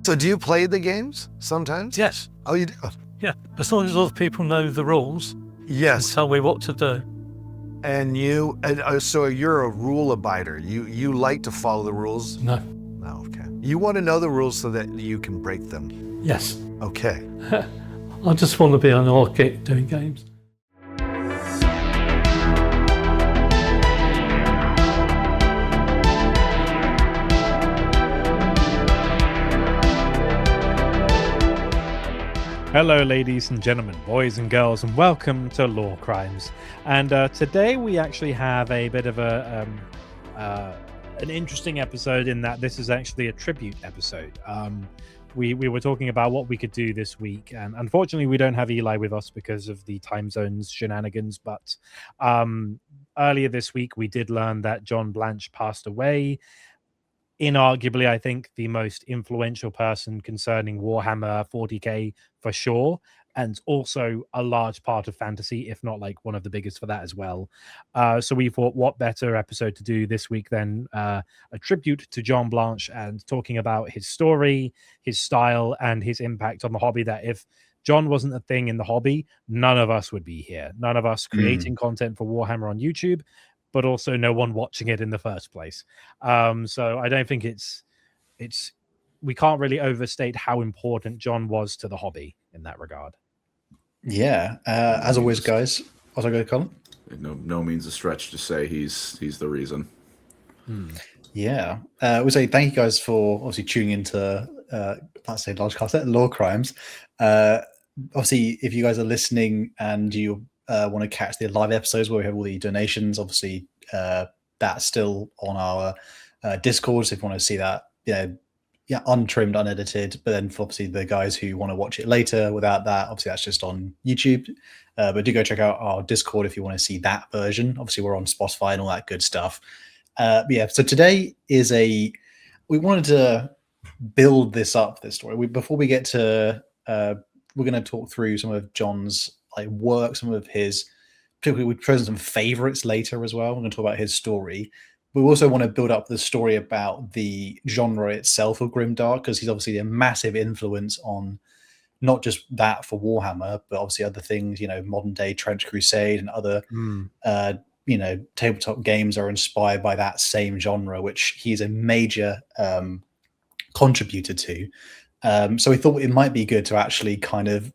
So do you play the games sometimes? Yes. Oh, you do? Yeah. As long as other people know the rules and Yes. tell me what to do. And so you're a rule abider. You like to follow the rules? No. No, okay. You want to know the rules so that you can break them? Yes. Okay. I just want to be an orchid doing games. Hello, ladies and gentlemen, boys and girls, and welcome to LoreCrimes. And today we actually have a bit of an interesting episode in that this is actually a tribute episode. We were talking about what we could do this week, and unfortunately we don't have Eli with us because of the time zones shenanigans, but earlier this week we did learn that John Blanche passed away. Inarguably, I think the most influential person concerning Warhammer 40k for sure, and also a large part of fantasy, if not like one of the biggest for that as well. So we thought, what better episode to do this week than a tribute to John Blanche and talking about his story, his style, and his impact on the hobby. That if John wasn't a thing in the hobby, none of us would be here. None of us creating content for Warhammer on YouTube, but also no one watching it in the first place. So I don't think we can't really overstate how important John was to the hobby in that regard. Yeah, as always, guys. What's I going to call him? No means a stretch to say he's the reason. Yeah, we say thank you guys for obviously tuning into let's say LoreCrimes. Obviously, if you guys are listening and you want to catch the live episodes where we have all the donations, obviously that's still on our Discord. So if you want to see that, untrimmed, unedited, but then for obviously the guys who want to watch it later without that, obviously that's just on YouTube. But do go check out our Discord if you want to see that version. Obviously we're on Spotify and all that good stuff. But yeah, so today is we wanted to build this story. Before we get to we're going to talk through some of John's work, some of his, particularly we've chosen some favorites later as well. We're going to talk about his story. We also want to build up the story about the genre itself of grimdark, because he's obviously a massive influence on not just that for Warhammer, but obviously other things, modern day Trench Crusade and other tabletop games are inspired by that same genre, which he's a major contributor to. So we thought it might be good to actually kind of,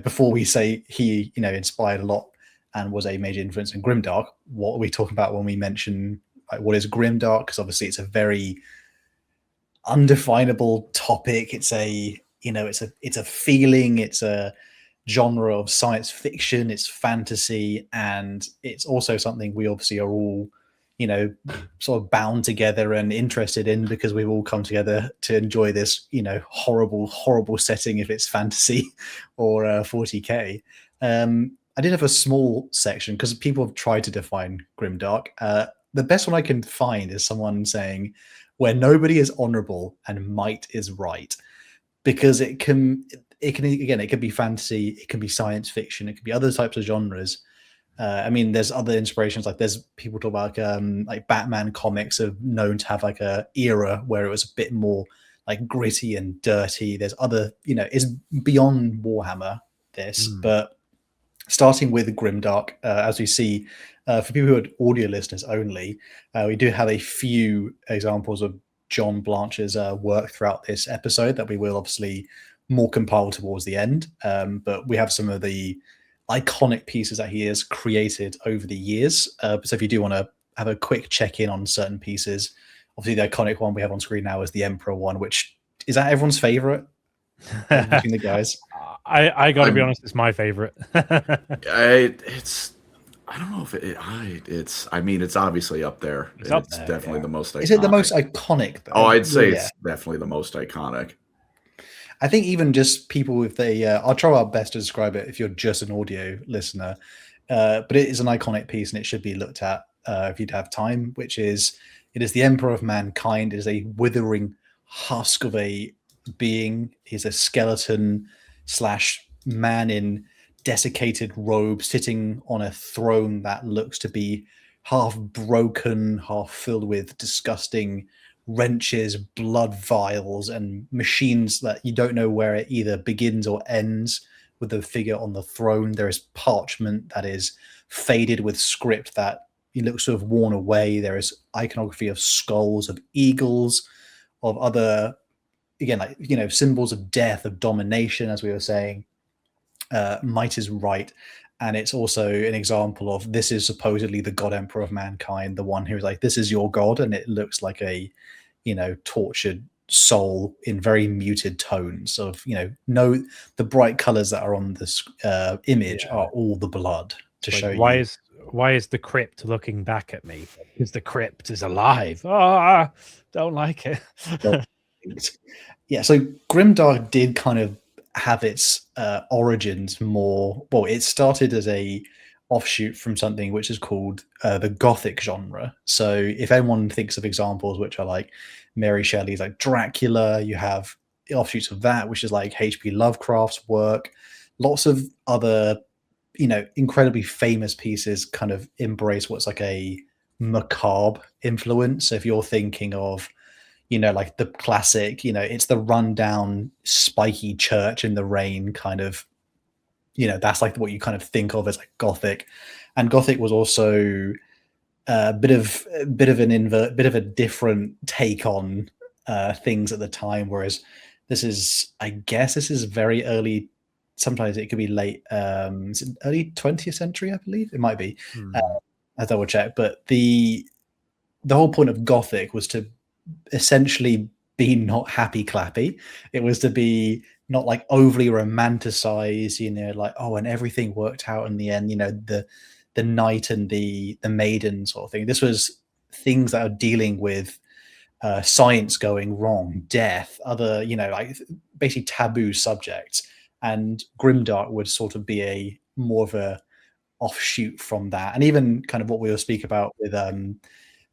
before we say he, inspired a lot and was a major influence in grimdark, what are we talking about when we mention what is grimdark? Because obviously it's a very undefinable topic. It's a feeling. It's a genre of science fiction. It's fantasy, and it's also something we obviously are all, sort of bound together and interested in, because we've all come together to enjoy this, horrible setting, if it's fantasy or 40k. I did have a small section because people have tried to define grimdark. The best one I can find is someone saying where nobody is honorable and might is right, because it can be fantasy, it can be science fiction, it can be other types of genres. There's other inspirations, there's people talk about like Batman comics are known to have a era where it was a bit more gritty and dirty. There's other, it's beyond Warhammer but starting with grimdark, as we see, for people who are audio listeners only, we do have a few examples of John Blanche's work throughout this episode that we will obviously more compile towards the end. But we have some of the iconic pieces that he has created over the years. So if you do want to have a quick check-in on certain pieces, obviously the iconic one we have on screen now is the Emperor one, which is that everyone's favorite between the guys? I gotta be honest, it's my favorite. I don't know if it's obviously up there. It's definitely the most iconic. Is it the most iconic though? Oh, I'd say it's definitely the most iconic. I think even just people with I'll try our best to describe it if you're just an audio listener, but it is an iconic piece and it should be looked at if you'd have time, it is the Emperor of Mankind. It is a withering husk of a being. He's a skeleton / man in desiccated robe sitting on a throne that looks to be half broken, half filled with disgusting wrenches, blood vials, and machines that you don't know where it either begins or ends with the figure on the throne. There is parchment that is faded with script that looks sort of worn away. There is iconography of skulls, of eagles, of other, again, like, symbols of death, of domination, as we were saying. Might is right. And it's also an example of, this is supposedly the God Emperor of mankind, the one who's like, this is your God. And it looks like a, tortured soul in very muted tones of, no, the bright colors that are on this image are all the blood to show you. Why is the crypt looking back at me? Because the crypt is alive. Ah, don't like it. Yeah, so Grimdark did kind of have its origins more. Well, it started as a offshoot from something which is called the Gothic genre. So if anyone thinks of examples which are like Mary Shelley's like Dracula, you have offshoots of that, which is like H.P. Lovecraft's work. Lots of other, incredibly famous pieces kind of embrace what's like a macabre influence. So if you're thinking of, like the classic, it's the rundown, spiky church in the rain kind of, that's like what you kind of think of as like Gothic. And Gothic was also a bit of a different take on things at the time. Whereas this is very early. Sometimes it could be late, is it early 20th century, I believe it might be. I'll double check. But the whole point of Gothic was to essentially be not happy clappy. It was to be not like overly romanticized, like, oh, and everything worked out in the end, the knight and the maiden sort of thing. This was things that are dealing with science going wrong, death, other, like basically taboo subjects. And Grimdark would sort of be a more of a offshoot from that. And even kind of what we will speak about with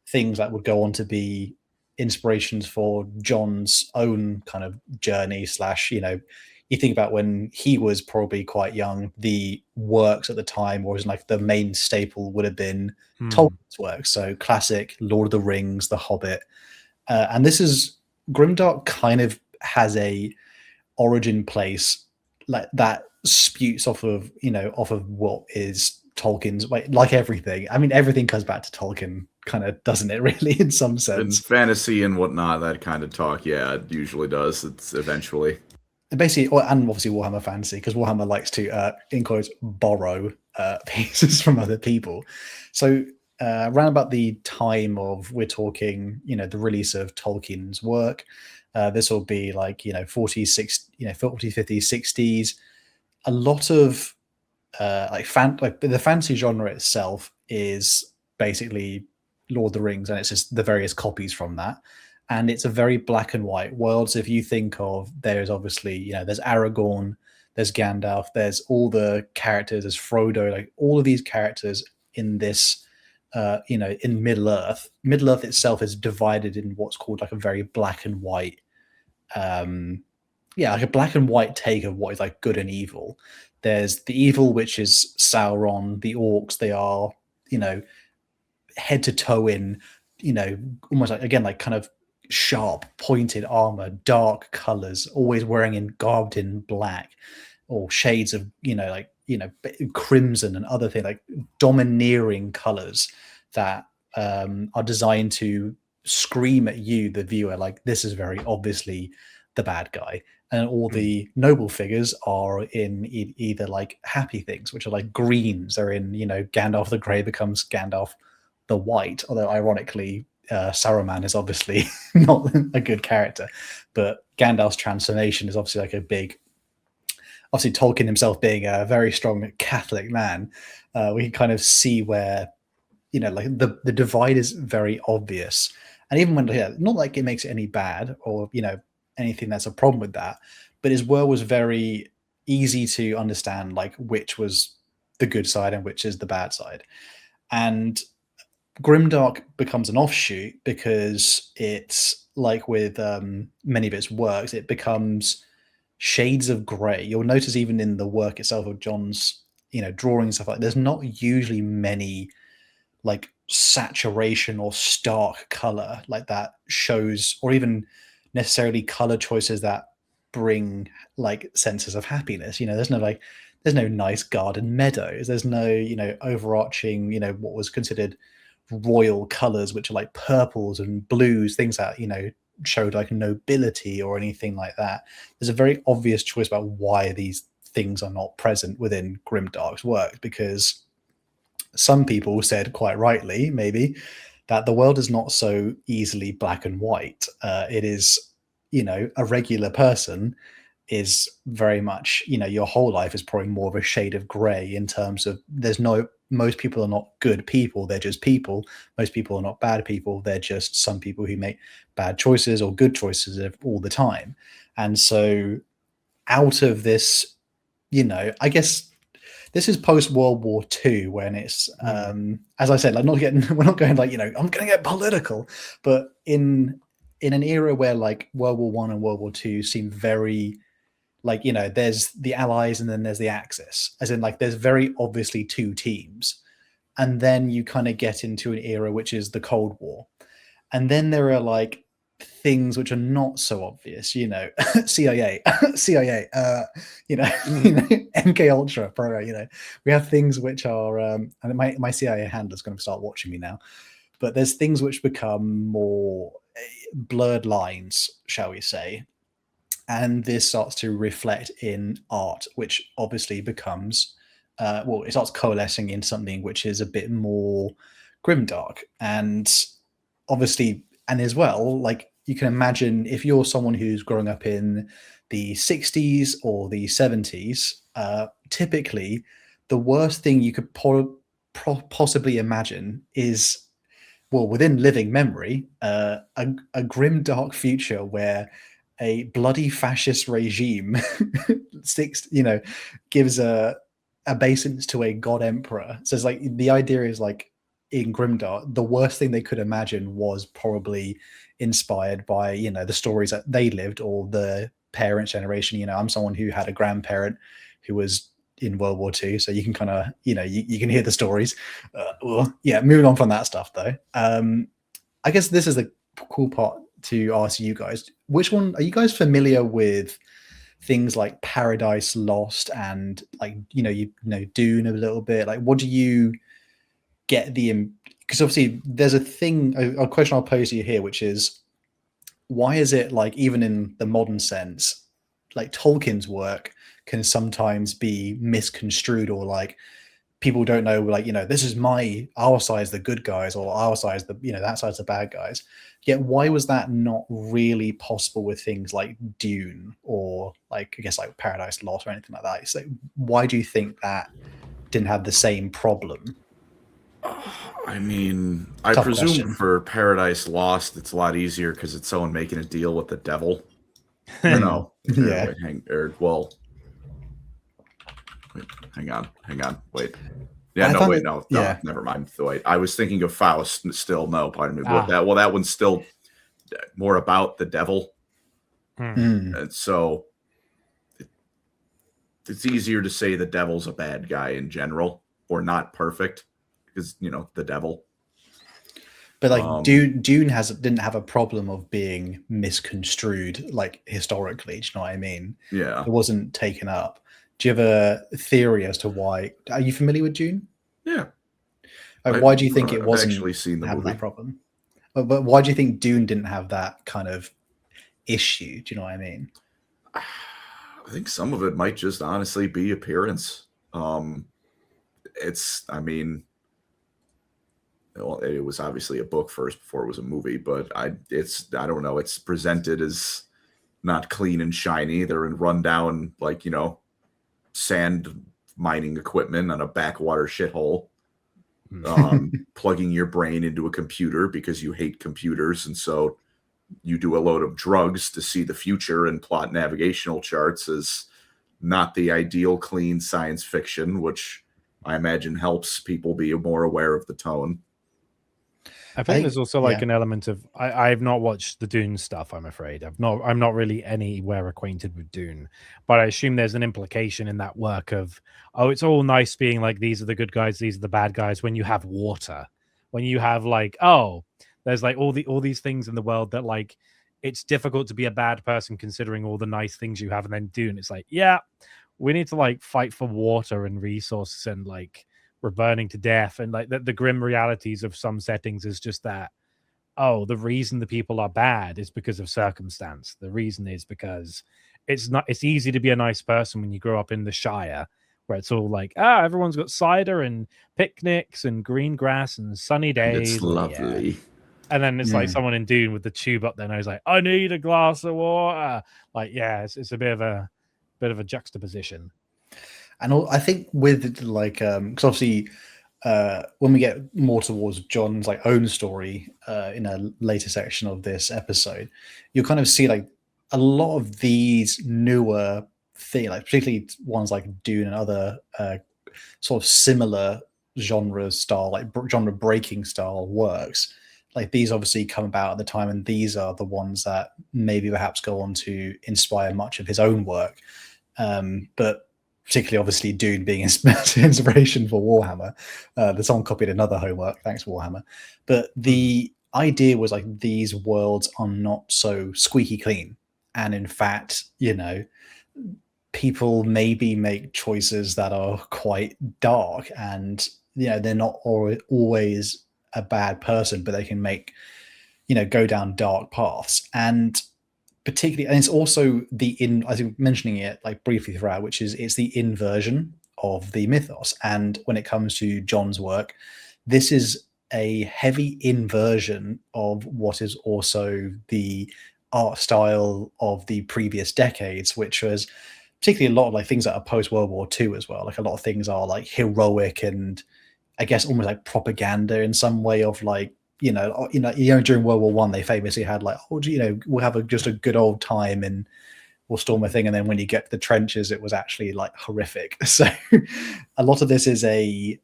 things that would go on to be inspirations for John's own kind of journey / you think about when he was probably quite young, the works at the time, or like the main staple would have been Tolkien's works. So classic Lord of the Rings, The Hobbit. And this is, Grimdark kind of has a origin place like that spewts off of what is Tolkien's, like everything. I mean, everything comes back to Tolkien, kind of, doesn't it, really, in some sense? And fantasy and whatnot, that kind of talk, yeah, it usually does. It's eventually. Basically, and obviously Warhammer Fantasy, because Warhammer likes to, in quotes, borrow pieces from other people. So around about the time of, we're talking, the release of Tolkien's work, this will be like, 40s, 50s, 60s. A lot of the fantasy genre itself is basically Lord of the Rings, and it's just the various copies from that. And it's a very black and white world. So if you think of, there's obviously, there's Aragorn, there's Gandalf, there's all the characters, there's Frodo, like all of these characters in this, in Middle Earth. Middle Earth itself is divided in what's called like a very black and white, like a black and white take of what is like good and evil. There's the evil, which is Sauron, the orcs. They are, head to toe in, almost like, again, like kind of sharp, pointed armor, dark colors, always garbed in black, or shades of, crimson and other things, like domineering colors that are designed to scream at you, the viewer, like, this is very obviously the bad guy. And all the noble figures are in either like happy things, which are like greens. They're in, Gandalf the Grey becomes Gandalf the White, although ironically, Saruman is obviously not a good character. But Gandalf's transformation is obviously like a big, obviously Tolkien himself being a very strong Catholic man, we can kind of see where, like the divide is very obvious. And even when, not like it makes it any bad or, anything that's a problem with that, but his world was very easy to understand, like which was the good side and which is the bad side. And Grimdark becomes an offshoot because it's like with many of its works, it becomes shades of gray. You'll notice even in the work itself of John's, drawing stuff, like there's not usually many like saturation or stark color like that shows, or even necessarily color choices that bring like senses of happiness. There's no nice garden meadows, there's no overarching what was considered royal colors, which are like purples and blues, things that showed like nobility or anything like that. There's a very obvious choice about why these things are not present within Grimdark's work, because some people said, quite rightly maybe, that the world is not so easily black and white. It is, a regular person is very much, your whole life is probably more of a shade of gray, in terms of most people are not good people, they're just people. Most people are not bad people, they're just some people who make bad choices or good choices all the time. And so out of this, I guess this is post World War II, when it's as I said, like we're not going like I'm gonna get political, but in an era where like World War I and World War II seem very like, there's the Allies and then there's the Axis, as in like there's very obviously two teams. And then you kind of get into an era which is the Cold War. And then there are like things which are not so obvious, CIA, MK Ultra, we have things which are, and my CIA handler's going to start watching me now, but there's things which become more blurred lines, shall we say. And this starts to reflect in art, which obviously becomes, it starts coalescing into something which is a bit more grimdark. And obviously, and as well, like you can imagine, if you're someone who's growing up in the 60s or the 70s, typically the worst thing you could possibly imagine is, well, within living memory, a grimdark future where a bloody fascist regime gives a obeisance to a god emperor. So it's like the idea is like in Grimdark, the worst thing they could imagine was probably inspired by the stories that they lived, or the parents' generation. I'm someone who had a grandparent who was in World War II, so you can kind of you can hear the stories. Moving on from that stuff though, I guess this is the cool part to ask you guys. Which one are you guys familiar with? Things like Paradise Lost and like Dune a little bit. Like, what do you get because obviously there's a question I'll pose to you here, which is, why is it like, even in the modern sense, like Tolkien's work can sometimes be misconstrued, or like people don't know, like, this is our side's the good guys, or our side's that side's the bad guys. Yet why was that not really possible with things like Dune, or like, I guess, like Paradise Lost or anything like that? So why do you think that didn't have the same problem? I mean, I presume question. For Paradise Lost, it's a lot easier because it's someone making a deal with the devil. Hang on. Wait. Yeah, no, never mind. Wait, I was thinking of Faust still. No, pardon me. That one's still more about the devil. And so it's easier to say the devil's a bad guy in general, or not perfect, because, the devil. But like Dune didn't have a problem of being misconstrued, like historically. Do you know what I mean? Yeah. It wasn't taken up. Do you have a theory as to why? Are you familiar with Dune? Yeah. Why do you think it wasn't actually seen the movie. That problem? But why do you think Dune didn't have that kind of issue? Do you know what I mean? I think some of it might just honestly be appearance. It was obviously a book first before it was a movie, but I don't know. It's presented as not clean and shiny. They're in rundown, like, sand mining equipment on a backwater shithole, plugging your brain into a computer because you hate computers, and so you do a load of drugs to see the future and plot navigational charts is not the ideal clean science fiction, which I imagine helps people be more aware of the tone. I think there's also like an element of I've not watched the Dune stuff, I'm afraid. I'm not really anywhere acquainted with Dune, but I assume there's an implication in that work of, it's all nice being like, these are the good guys, these are the bad guys, when you have water, when you have like, oh, there's like all these things in the world that like it's difficult to be a bad person considering all the nice things you have and then do, and it's like, yeah, we need to like fight for water and resources, and like we're burning to death, and like the grim realities of some settings is just that, oh, the reason the people are bad is because of circumstance. The reason is because it's easy to be a nice person when you grow up in the Shire, where it's all like, everyone's got cider and picnics and green grass and sunny And days. it's Like, yeah. lovely. And then it's like someone in Dune with the tube up their nose, like, I need a glass of water. Like, yeah, it's a bit of a juxtaposition. And I think with like, because obviously, when we get more towards John's like own story in a later section of this episode, you'll kind of see like a lot of these newer things, like particularly ones like Dune and other sort of similar genre style, like genre breaking style works. Like these obviously come about at the time, and these are the ones that maybe perhaps go on to inspire much of his own work. But particularly, obviously, Dune being inspiration for Warhammer. The song copied another homework. Thanks, Warhammer. But the idea was like these worlds are not so squeaky clean, and in fact, people maybe make choices that are quite dark, and they're not always a bad person, but they can make go down dark paths. And particularly, and it's also I think mentioning it like briefly throughout, which is it's the inversion of the mythos. And when it comes to John's work, this is a heavy inversion of what is also the art style of the previous decades, which was particularly a lot of like things that are post World War II as well. Like a lot of things are like heroic and I guess almost like propaganda in some way of like, during World War One, they famously had like, we'll have just a good old time and we'll storm a thing. And then when you get to the trenches, it was actually like horrific. So a lot of this is I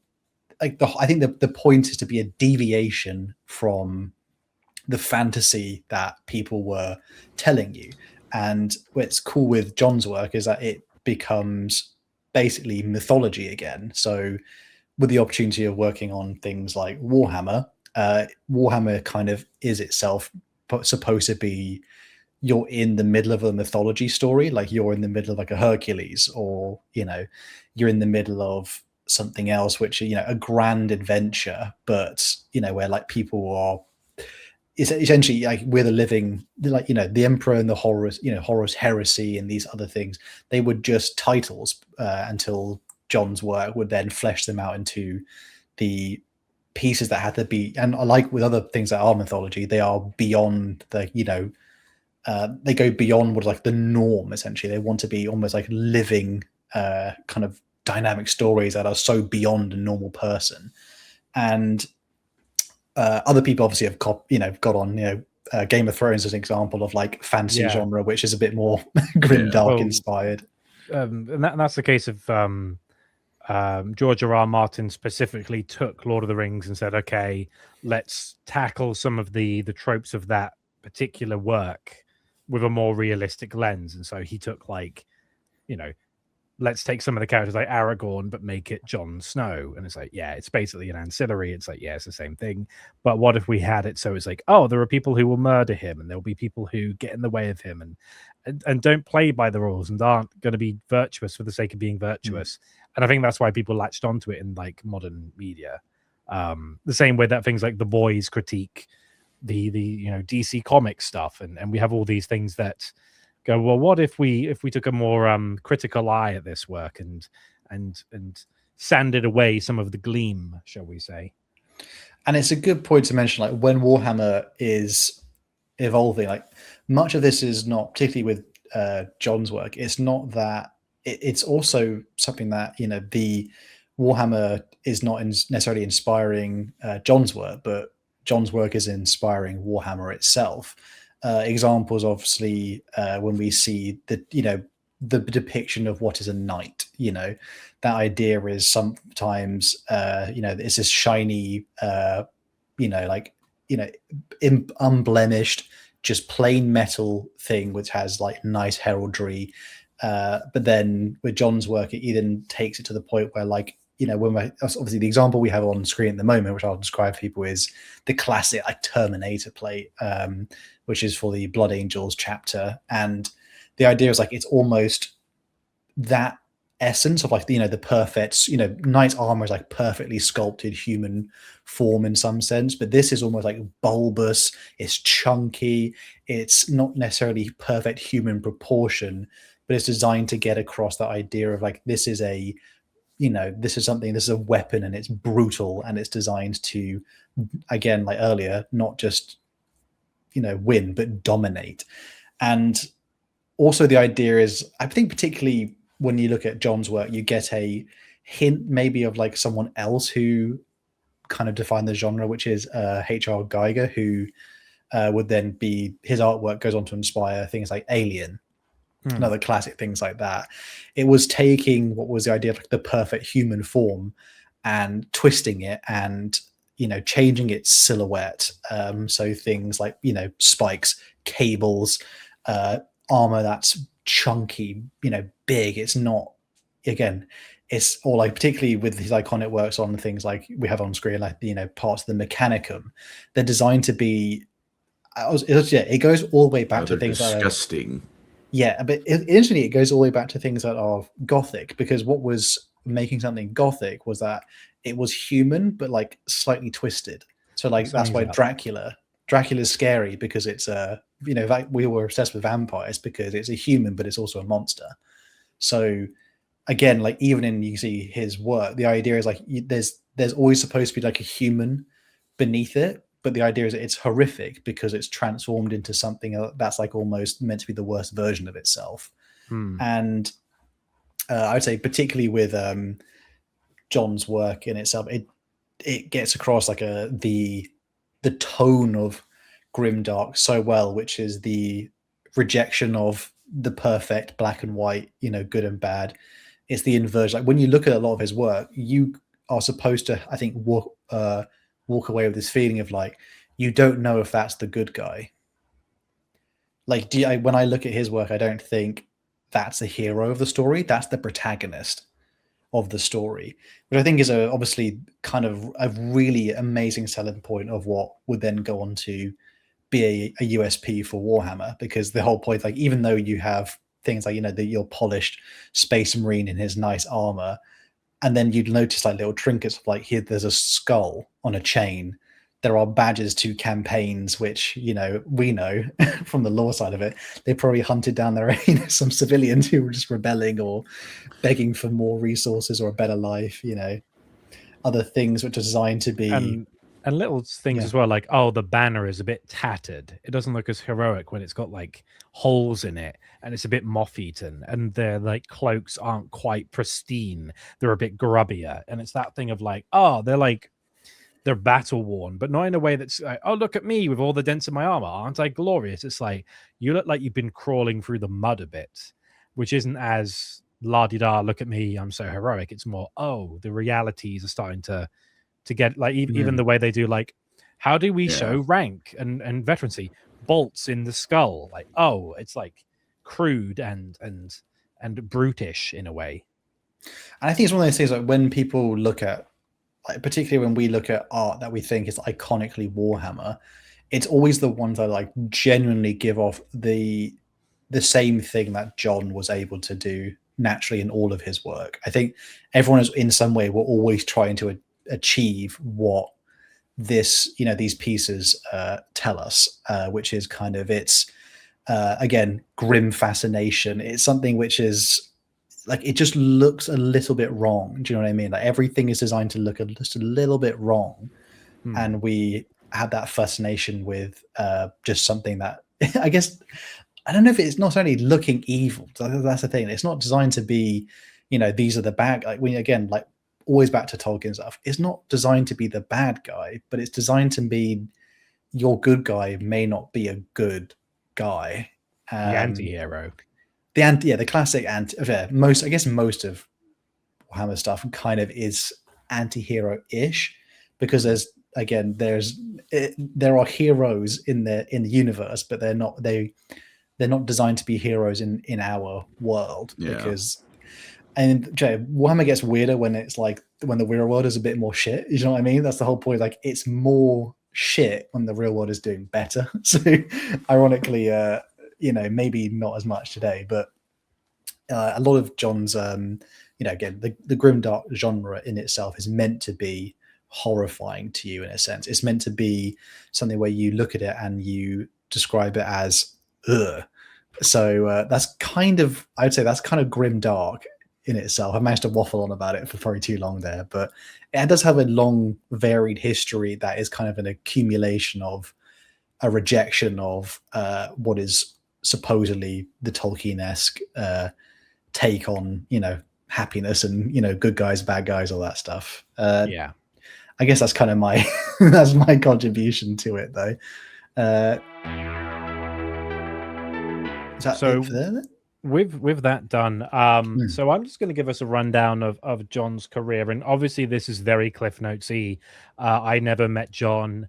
think the point is to be a deviation from the fantasy that people were telling you. And what's cool with John's work is that it becomes basically mythology again. So with the opportunity of working on things like Warhammer, Warhammer kind of is itself supposed to be, you're in the middle of a mythology story, like you're in the middle of like a Hercules, or you're in the middle of something else, which a grand adventure, but where like people are, it's essentially like we're the living, like the Emperor and the Horus, Horus Heresy and these other things, they were just titles until John's work would then flesh them out into the pieces that had to be, and like with other things that are mythology, they are beyond the they go beyond what like the norm. Essentially, they want to be almost like living kind of dynamic stories that are so beyond a normal person. And other people obviously have got on Game of Thrones as an example of like fantasy genre, which is a bit more grim dark inspired. And that's the case of George R.R. Martin specifically took Lord of the Rings and said, okay, let's tackle some of the tropes of that particular work with a more realistic lens. And so he took like, let's take some of the characters like Aragorn, but make it Jon Snow. And it's like, yeah, it's basically an ancillary. It's like, yeah, it's the same thing. But what if we had it so it's like, oh, there are people who will murder him, and there'll be people who get in the way of him and don't play by the rules and aren't going to be virtuous for the sake of being virtuous. And I think that's why people latched onto it in like modern media. The same way that things like The Boys critique the DC Comics stuff, and we have all these things that go, well, what if we took a more critical eye at this work and sanded away some of the gleam, shall we say? And it's a good point to mention, like when Warhammer is evolving, like much of this is not, particularly with John's work, it's not that it's also something that the Warhammer is not necessarily inspiring John's work, but John's work is inspiring Warhammer itself. Examples, obviously, when we see the depiction of what is a knight, that idea is sometimes it's this shiny, unblemished, just plain metal thing which has like nice heraldry. But then with John's work, it even takes it to the point where like obviously the example we have on screen at the moment, which I'll describe for people, is the classic like Terminator plate, which is for the Blood Angels chapter. And the idea is like it's almost that essence of like the perfect knight's armor is like perfectly sculpted human form in some sense, but this is almost like bulbous, it's chunky, it's not necessarily perfect human proportion, but it's designed to get across that idea of like this is a weapon, and it's brutal, and it's designed to, again, like earlier, not just win but dominate. And also the idea is, I think particularly when you look at John's work, you get a hint maybe of like someone else who kind of defined the genre, which is H.R. Geiger, who would then be, his artwork goes on to inspire things like Alien and other classic things like that. It was taking what was the idea of like the perfect human form and twisting it and changing its silhouette, so things like spikes, cables, armor that's chunky, big. It's not, again, it's all like, particularly with his iconic works on things like we have on screen, like parts of the Mechanicum, they're designed to be, it goes all the way back to things disgusting. But initially it goes all the way back to things that are Gothic, because what was making something Gothic was that it was human but like slightly twisted. So like that's why Dracula's scary, because it's we were obsessed with vampires because it's a human but it's also a monster. So again, like even in, you see his work, the idea is like there's always supposed to be like a human beneath it, but the idea is that it's horrific because it's transformed into something that's like almost meant to be the worst version of itself. And I would say particularly with John's work in itself, it gets across like the tone of grimdark so well, which is the rejection of the perfect black and white, good and bad. It's the inversion. Like when you look at a lot of his work, you are supposed to, I think, walk away with this feeling of like, you don't know if that's the good guy. Like, when I look at his work, I don't think that's the hero of the story. That's the protagonist of the story, which I think is obviously kind of a really amazing selling point of what would then go on to be a USP for Warhammer, because the whole point, like, even though you have things like, your polished Space Marine in his nice armor, and then you'd notice like little trinkets of like, here, there's a skull on a chain. There are badges to campaigns, which, we know from the lore side of it, they probably hunted down their some civilians who were just rebelling or begging for more resources or a better life, other things which are designed to be. And little things as well, like, oh, the banner is a bit tattered. It doesn't look as heroic when it's got like holes in it and it's a bit moth-eaten, and their like cloaks aren't quite pristine. They're a bit grubbier. And it's that thing of like, oh, they're battle worn, but not in a way that's like, oh, look at me with all the dents in my armor. Aren't I glorious? It's like, you look like you've been crawling through the mud a bit, which isn't as la-di-da, look at me, I'm so heroic. It's more, oh, the realities are starting to get like, even the way they do, like, how do we show rank and veterancy? Bolts in the skull. Like, oh, it's like crude and brutish in a way. And I think it's one of those things like when people look at, like, particularly when we look at art that we think is iconically Warhammer, it's always the ones that like genuinely give off the same thing that John was able to do naturally in all of his work. I think everyone is in some way, we're always trying to achieve what this, these pieces tell us, which is kind of, it's again, grim fascination. It's something which is like, it just looks a little bit wrong. Do you know what I mean? Like everything is designed to look just a little bit wrong. And we have that fascination with just something that I guess, I don't know if it's not only looking evil. That's the thing. It's not designed to be, these are the bad, like when, again, like always back to Tolkien stuff. It's not designed to be the bad guy, but it's designed to be your good guy may not be a good guy. The anti-hero. The classic most of Warhammer stuff kind of is anti-hero-ish, because there are heroes in the universe, but they're not designed to be heroes in our world, because And Warhammer gets weirder when it's like when the real world is a bit more shit. You know what I mean? That's the whole point. Like it's more shit when the real world is doing better. So ironically, maybe not as much today, but a lot of John's, again, the grimdark genre in itself is meant to be horrifying to you in a sense. It's meant to be something where you look at it and you describe it as ugh. So that's kind of, I'd say that's kind of grimdark in itself. I've managed to waffle on about it for probably too long there, but it does have a long, varied history that is kind of an accumulation of a rejection of what is supposedly the Tolkien-esque take on, happiness and, good guys, bad guys, all that stuff. Yeah. I guess that's kind of my that's my contribution to it, though. Is that So it for there, then? with that done, so I'm just going to give us a rundown of John's career, and obviously this is very Cliff Notesy. I never met John.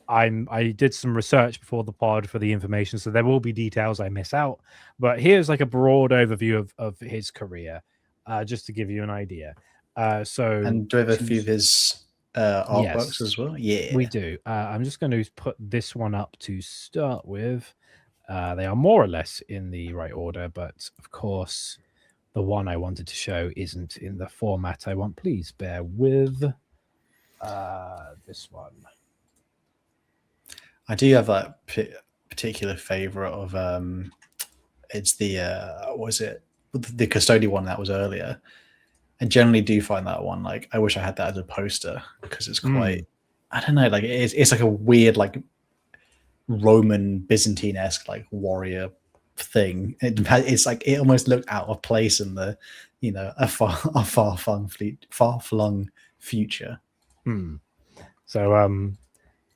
I did some research before the pod for the information, so there will be details I miss out. But here's like a broad overview of his career, just to give you an idea. And do we have a few of his artworks Yes, as well? Yeah, we do. I'm just going to put this one up to start with. They are more or less in the right order, but of course, the one I wanted to show isn't in the format I want. Please bear with this one. I do have a particular favorite of it's the was it the custodian one that was earlier. I generally do find that one like I wish I had that as a poster because it's quite I don't know, like it's like a weird like Roman Byzantine-esque like warrior thing. It's like it almost looked out of place in the a far-flung future. So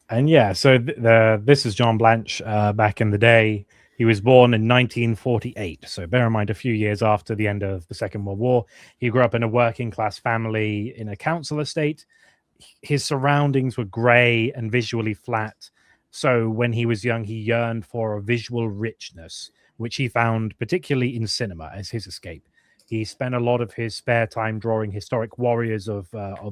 and yeah, so this is John Blanche back in the day. He was born in 1948, so bear in mind a few years after the end of the Second World War. He grew up in a working class family in a council estate. His surroundings were grey and visually flat. So when he was young, he yearned for a visual richness, which he found particularly in cinema as his escape. He spent a lot of his spare time drawing historic warriors of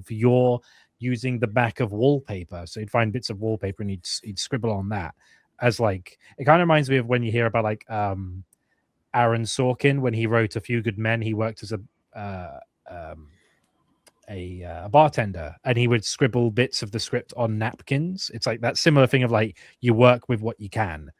yore using the back of wallpaper. So he'd find bits of wallpaper and he'd scribble on that. As like, it kind of reminds me of when you hear about like Aaron Sorkin, when he wrote A Few Good Men, he worked as a bartender and he would scribble bits of the script on napkins. It's like that similar thing of like you work with what you can.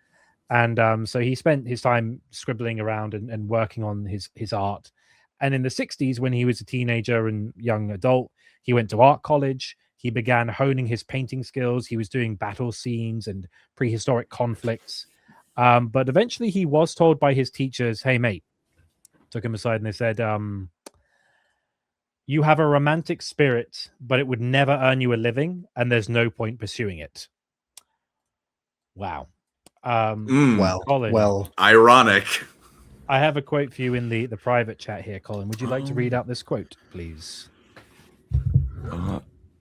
And so he spent his time scribbling around and working on his art. And in the 60s, when he was a teenager and young adult, he went to art college. He began honing his painting skills. He was doing battle scenes and prehistoric conflicts. But eventually he was told by his teachers, hey, mate, took him aside and they said, you have a romantic spirit, but it would never earn you a living, and there's no point pursuing it. Wow. Colin, well, ironic. I have a quote for you in the private chat here, Colin. Would you like to read out this quote, please?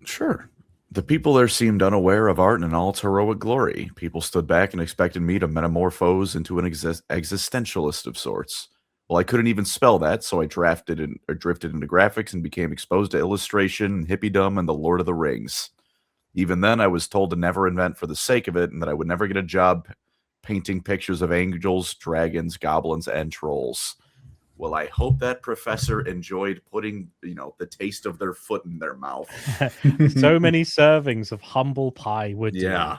Sure. The people there seemed unaware of art in all its heroic glory. People stood back and expected me to metamorphose into an existentialist of sorts. Well, I couldn't even spell that, so I drifted into graphics and became exposed to illustration, hippiedom, and the Lord of the Rings. Even then, I was told to never invent for the sake of it, and that I would never get a job painting pictures of angels, dragons, goblins, and trolls. Well, I hope that professor enjoyed putting, the taste of their foot in their mouth. So many servings of humble pie would do. Yeah.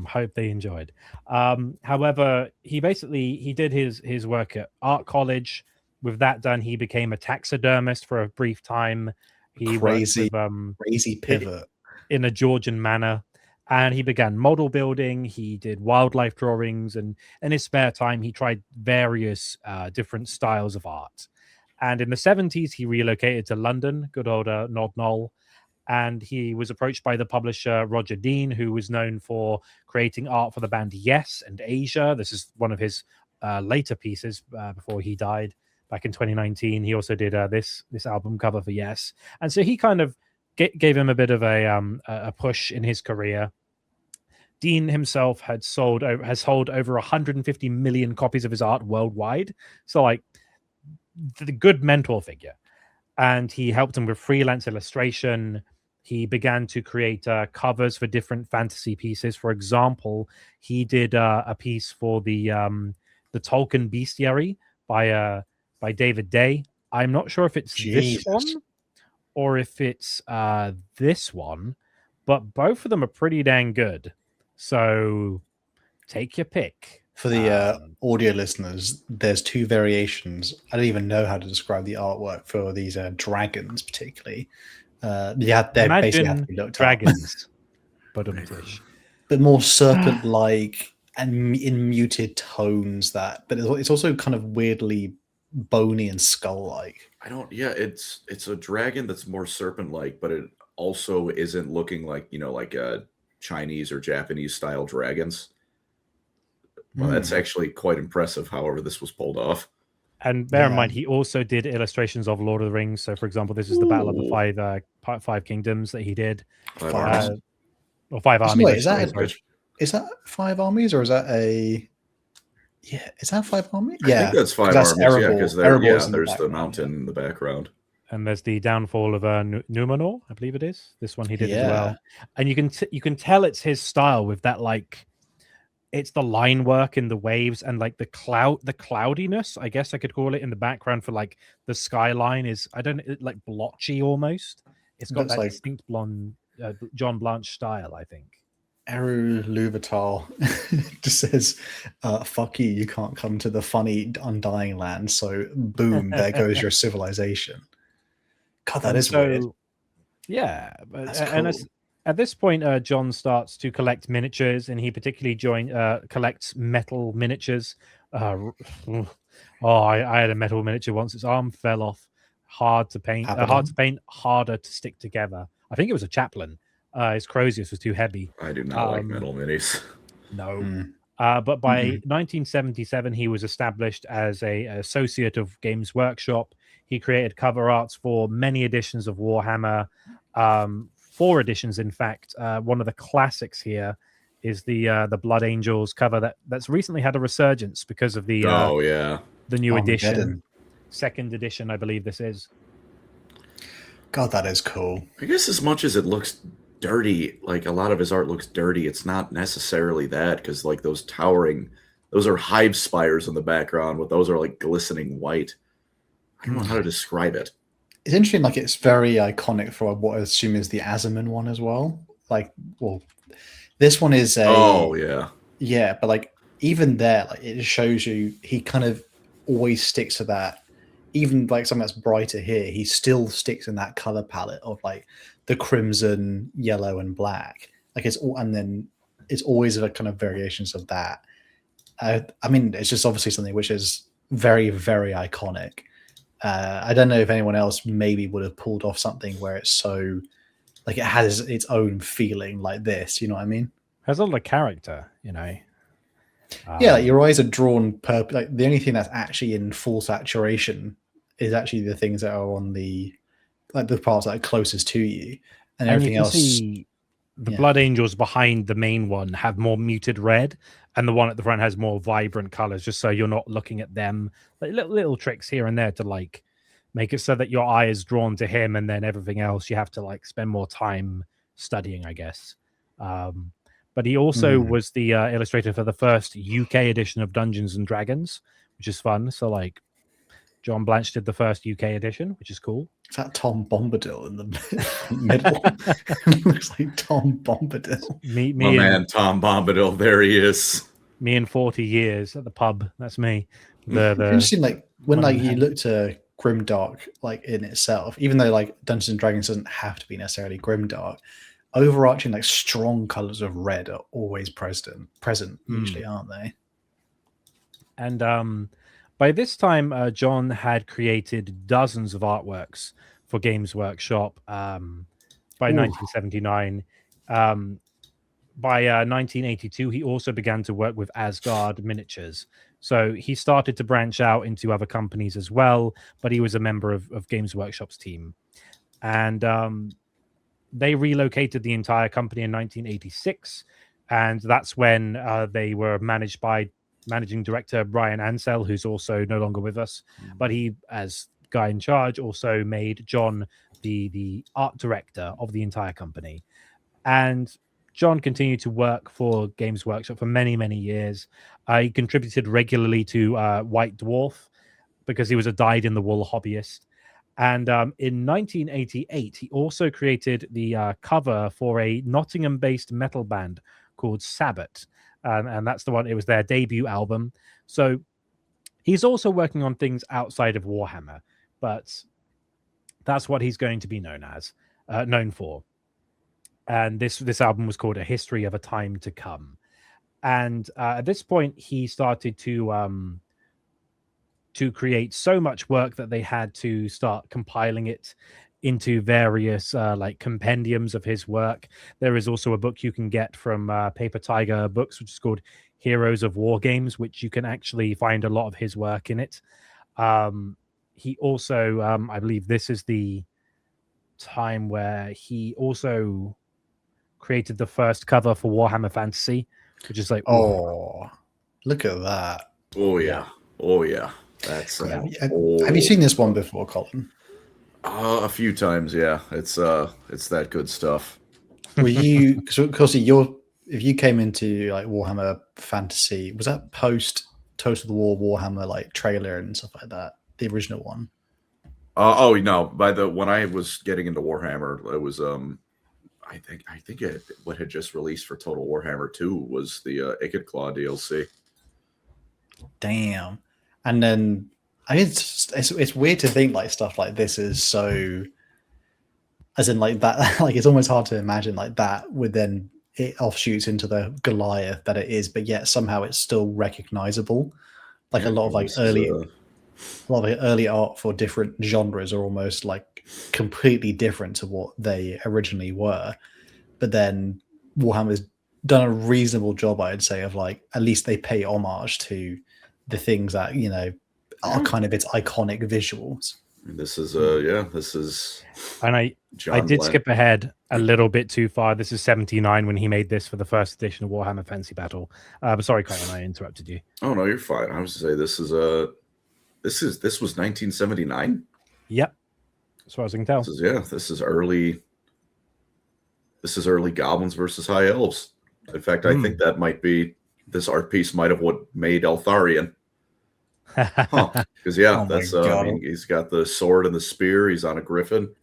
Hope they enjoyed. However, he did his work at art college. With that done, he became a taxidermist for a brief time. He crazy pivot in a Georgian manor, and he began model building. He did wildlife drawings, and in his spare time, he tried various different styles of art. And in the 70s, he relocated to London, good old Nod Knoll. And he was approached by the publisher Roger Dean, who was known for creating art for the band Yes and Asia. This is one of his later pieces before he died back in 2019. He also did this album cover for Yes. And so he kind of gave him a bit of a push in his career. Dean himself has sold over 150 million copies of his art worldwide. So like the good mentor figure, and he helped him with freelance illustration. He began to create covers for different fantasy pieces. For example, he did a piece for the Tolkien Bestiary by David Day. I'm not sure if it's Jesus. this one or if it's this one, but both of them are pretty dang good. So take your pick. For the audio listeners, there's two variations. I don't even know how to describe the artwork for these dragons, particularly. They basically have to be looked dragons, up. But more serpent-like and in muted tones. But it's also kind of weirdly bony and skull-like. It's a dragon that's more serpent-like, but it also isn't looking like like a Chinese or Japanese style dragons. Well, that's actually quite impressive. However, this was pulled off. And bear in mind, he also did illustrations of Lord of the Rings. So, for example, this is the Battle of the Five Kingdoms that he did. Five armies. Or Five Armies. Wait, is that Five Armies or is that a? Yeah, is that Five Armies? Yeah, I think that's Five Armies. Because there's the mountain in the background, and there's the downfall of Numenor. I believe it is. This one he did as well. And you can tell it's his style with that it's the line work in the waves and the cloudiness, I guess I could call it, in the background for the skyline is blotchy almost. It's got that distinct blonde John Blanche style, I think. Eru Luvatar just says, fuck you can't come to the funny undying land, so boom, there goes your civilization. God, that is weird. Yeah, that's cool. At this point, John starts to collect miniatures, and he particularly collects metal miniatures. I had a metal miniature once. Its arm fell off. Hard to paint, harder to stick together. I think it was a chaplain. His Crozius was too heavy. I do not like metal minis. No. But by 1977, he was established as a associate of Games Workshop. He created cover arts for many editions of Warhammer. 4 editions, in fact. One of the classics here is the Blood Angels cover that's recently had a resurgence because of the new edition, 2nd edition, I believe this is. God, that is cool. I guess as much as it looks dirty, a lot of his art looks dirty, it's not necessarily that, because those are hive spires in the background, but those are glistening white. I don't know how to describe it. It's interesting, it's very iconic for what I assume is the Azaman one as well. This one is yeah, but even there, it just shows you he kind of always sticks to that. Even something that's brighter here, he still sticks in that color palette of the crimson, yellow, and black. And then it's always a kind of variations of that. I mean, it's just obviously something which is very, very iconic. I don't know if anyone else maybe would have pulled off something where it's so it has its own feeling like this. You know what I mean? Has a lot of character, Yeah, your eyes are drawn purple. The only thing that's actually in full saturation is actually the things that are on the parts that are closest to you, and everything else. See the Blood Angels behind the main one have more muted red, and the one at the front has more vibrant colors, just so you're not looking at them. Little tricks here and there to make it so that your eye is drawn to him, and then everything else you have to spend more time studying, I guess. But he also was the illustrator for the first UK edition of Dungeons and Dragons, which is fun. So John Blanche did the first UK edition, which is cool. Is that Tom Bombadil in the middle? Looks like Tom Bombadil. My man, Tom Bombadil. There he is. Me in 40 years at the pub. That's me. Interesting, when you look to grimdark in itself, even though Dungeons and Dragons doesn't have to be necessarily grimdark, overarching strong colors of red are always present usually, aren't they? And by this time, John had created dozens of artworks for Games Workshop. By 1979, by 1982, he also began to work with Asgard Miniatures. So he started to branch out into other companies as well, but he was a member of Games Workshop's team. And they relocated the entire company in 1986, and that's when they were managed by managing director Brian Ansell, who's also no longer with us, but he, as guy in charge, also made John the art director of the entire company. And John continued to work for Games Workshop for many, many years. He contributed regularly to White Dwarf because he was a dyed-in-the-wool hobbyist. And in 1988, he also created the cover for a Nottingham-based metal band called Sabbath. And that's the one, it was their debut album. So he's also working on things outside of Warhammer, but that's what he's going to be known for. And this album was called A History of a Time to Come. And at this point, he started to create so much work that they had to start compiling it into various like compendiums of his work. There is also a book you can get from Paper Tiger Books, which is called Heroes of War Games, which you can actually find a lot of his work in it. He also, I believe this is the time where he also created the first cover for Warhammer Fantasy, which is like, oh, look at that. Oh yeah. Oh yeah. That's have you seen this one before, Colin? A few times, yeah. It's that good stuff. Were you, because if you came into like Warhammer Fantasy, was that post Total War Warhammer like trailer and stuff like that, the original one? Oh no! When I was getting into Warhammer, it was I think what had just released for Total Warhammer 2 was the Ikit Claw DLC. Damn. And then I mean, it's weird to think like stuff like this is so, as in like that, like it's almost hard to imagine like that would then it offshoots into the Goliath that it is, but yet somehow it's still recognizable. Like a lot of like early art for different genres are almost like completely different to what they originally were. But then Warhammer's done a reasonable job, I'd say, of like at least they pay homage to the things that, you know, are kind of its iconic visuals. This is this is. And I did skip ahead a little bit too far. This is 79 when he made this for the first edition of Warhammer Fantasy Battle. But sorry, Colin, I interrupted you. Oh no, you're fine. I was to say this was 1979. Yep, as far as I can tell. This is early. This is early goblins versus high elves. In fact, I think that might be this art piece might have what made Eltharion. Because that's I mean, he's got the sword and the spear. He's on a griffin.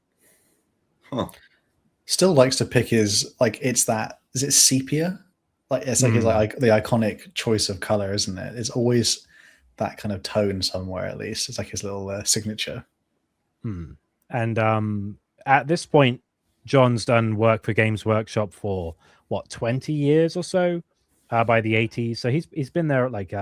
Still likes to pick his like it's that is it sepia? Like it's like his like the iconic choice of color, isn't it? It's always that kind of tone somewhere. At least it's like his little signature. And at this point, John's done work for Games Workshop for what 20 years or so. By the 80s, so he's been there. Like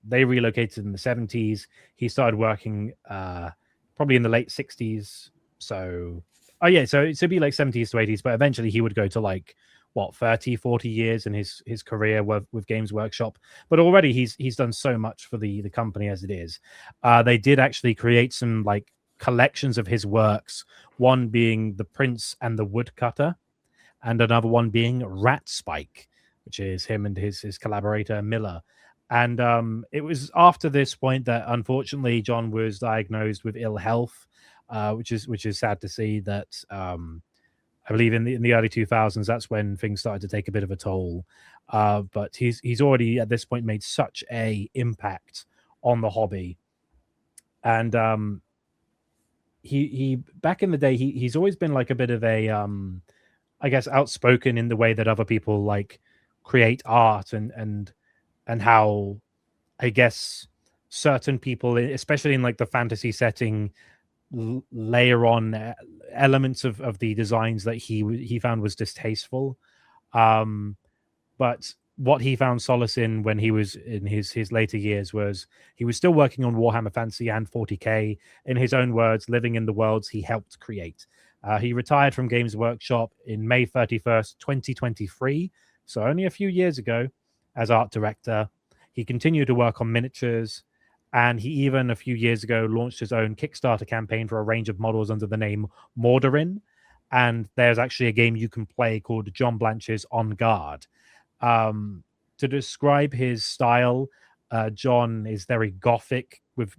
they relocated in the 70s. He started working probably in the late 60s. So it'd be like 70s to 80s, but eventually he would go to like what 30, 40 years in his career with Games Workshop. But already he's done so much for the company as it is. They did actually create some like collections of his works. One being The Prince and the Woodcutter, and another one being Rat Spike, which is him and his collaborator Miller. And it was after this point that unfortunately John was diagnosed with ill health, which is sad to see. That I believe in the early 2000s, that's when things started to take a bit of a toll. But he's already at this point made such a impact on the hobby. And he back in the day, he's always been like a bit of a I guess outspoken in the way that other people like create art and how I guess certain people, especially in like the fantasy setting, layer on elements of the designs that he found was distasteful. But what he found solace in when he was in his later years was he was still working on Warhammer Fantasy and 40k, in his own words, living in the worlds he helped create. He retired from Games Workshop in May 31st, 2023. So only a few years ago, as art director. He continued to work on miniatures, and he even a few years ago launched his own Kickstarter campaign for a range of models under the name Mordorin. And there's actually a game you can play called John Blanche's On Guard. To describe his style, John is very gothic with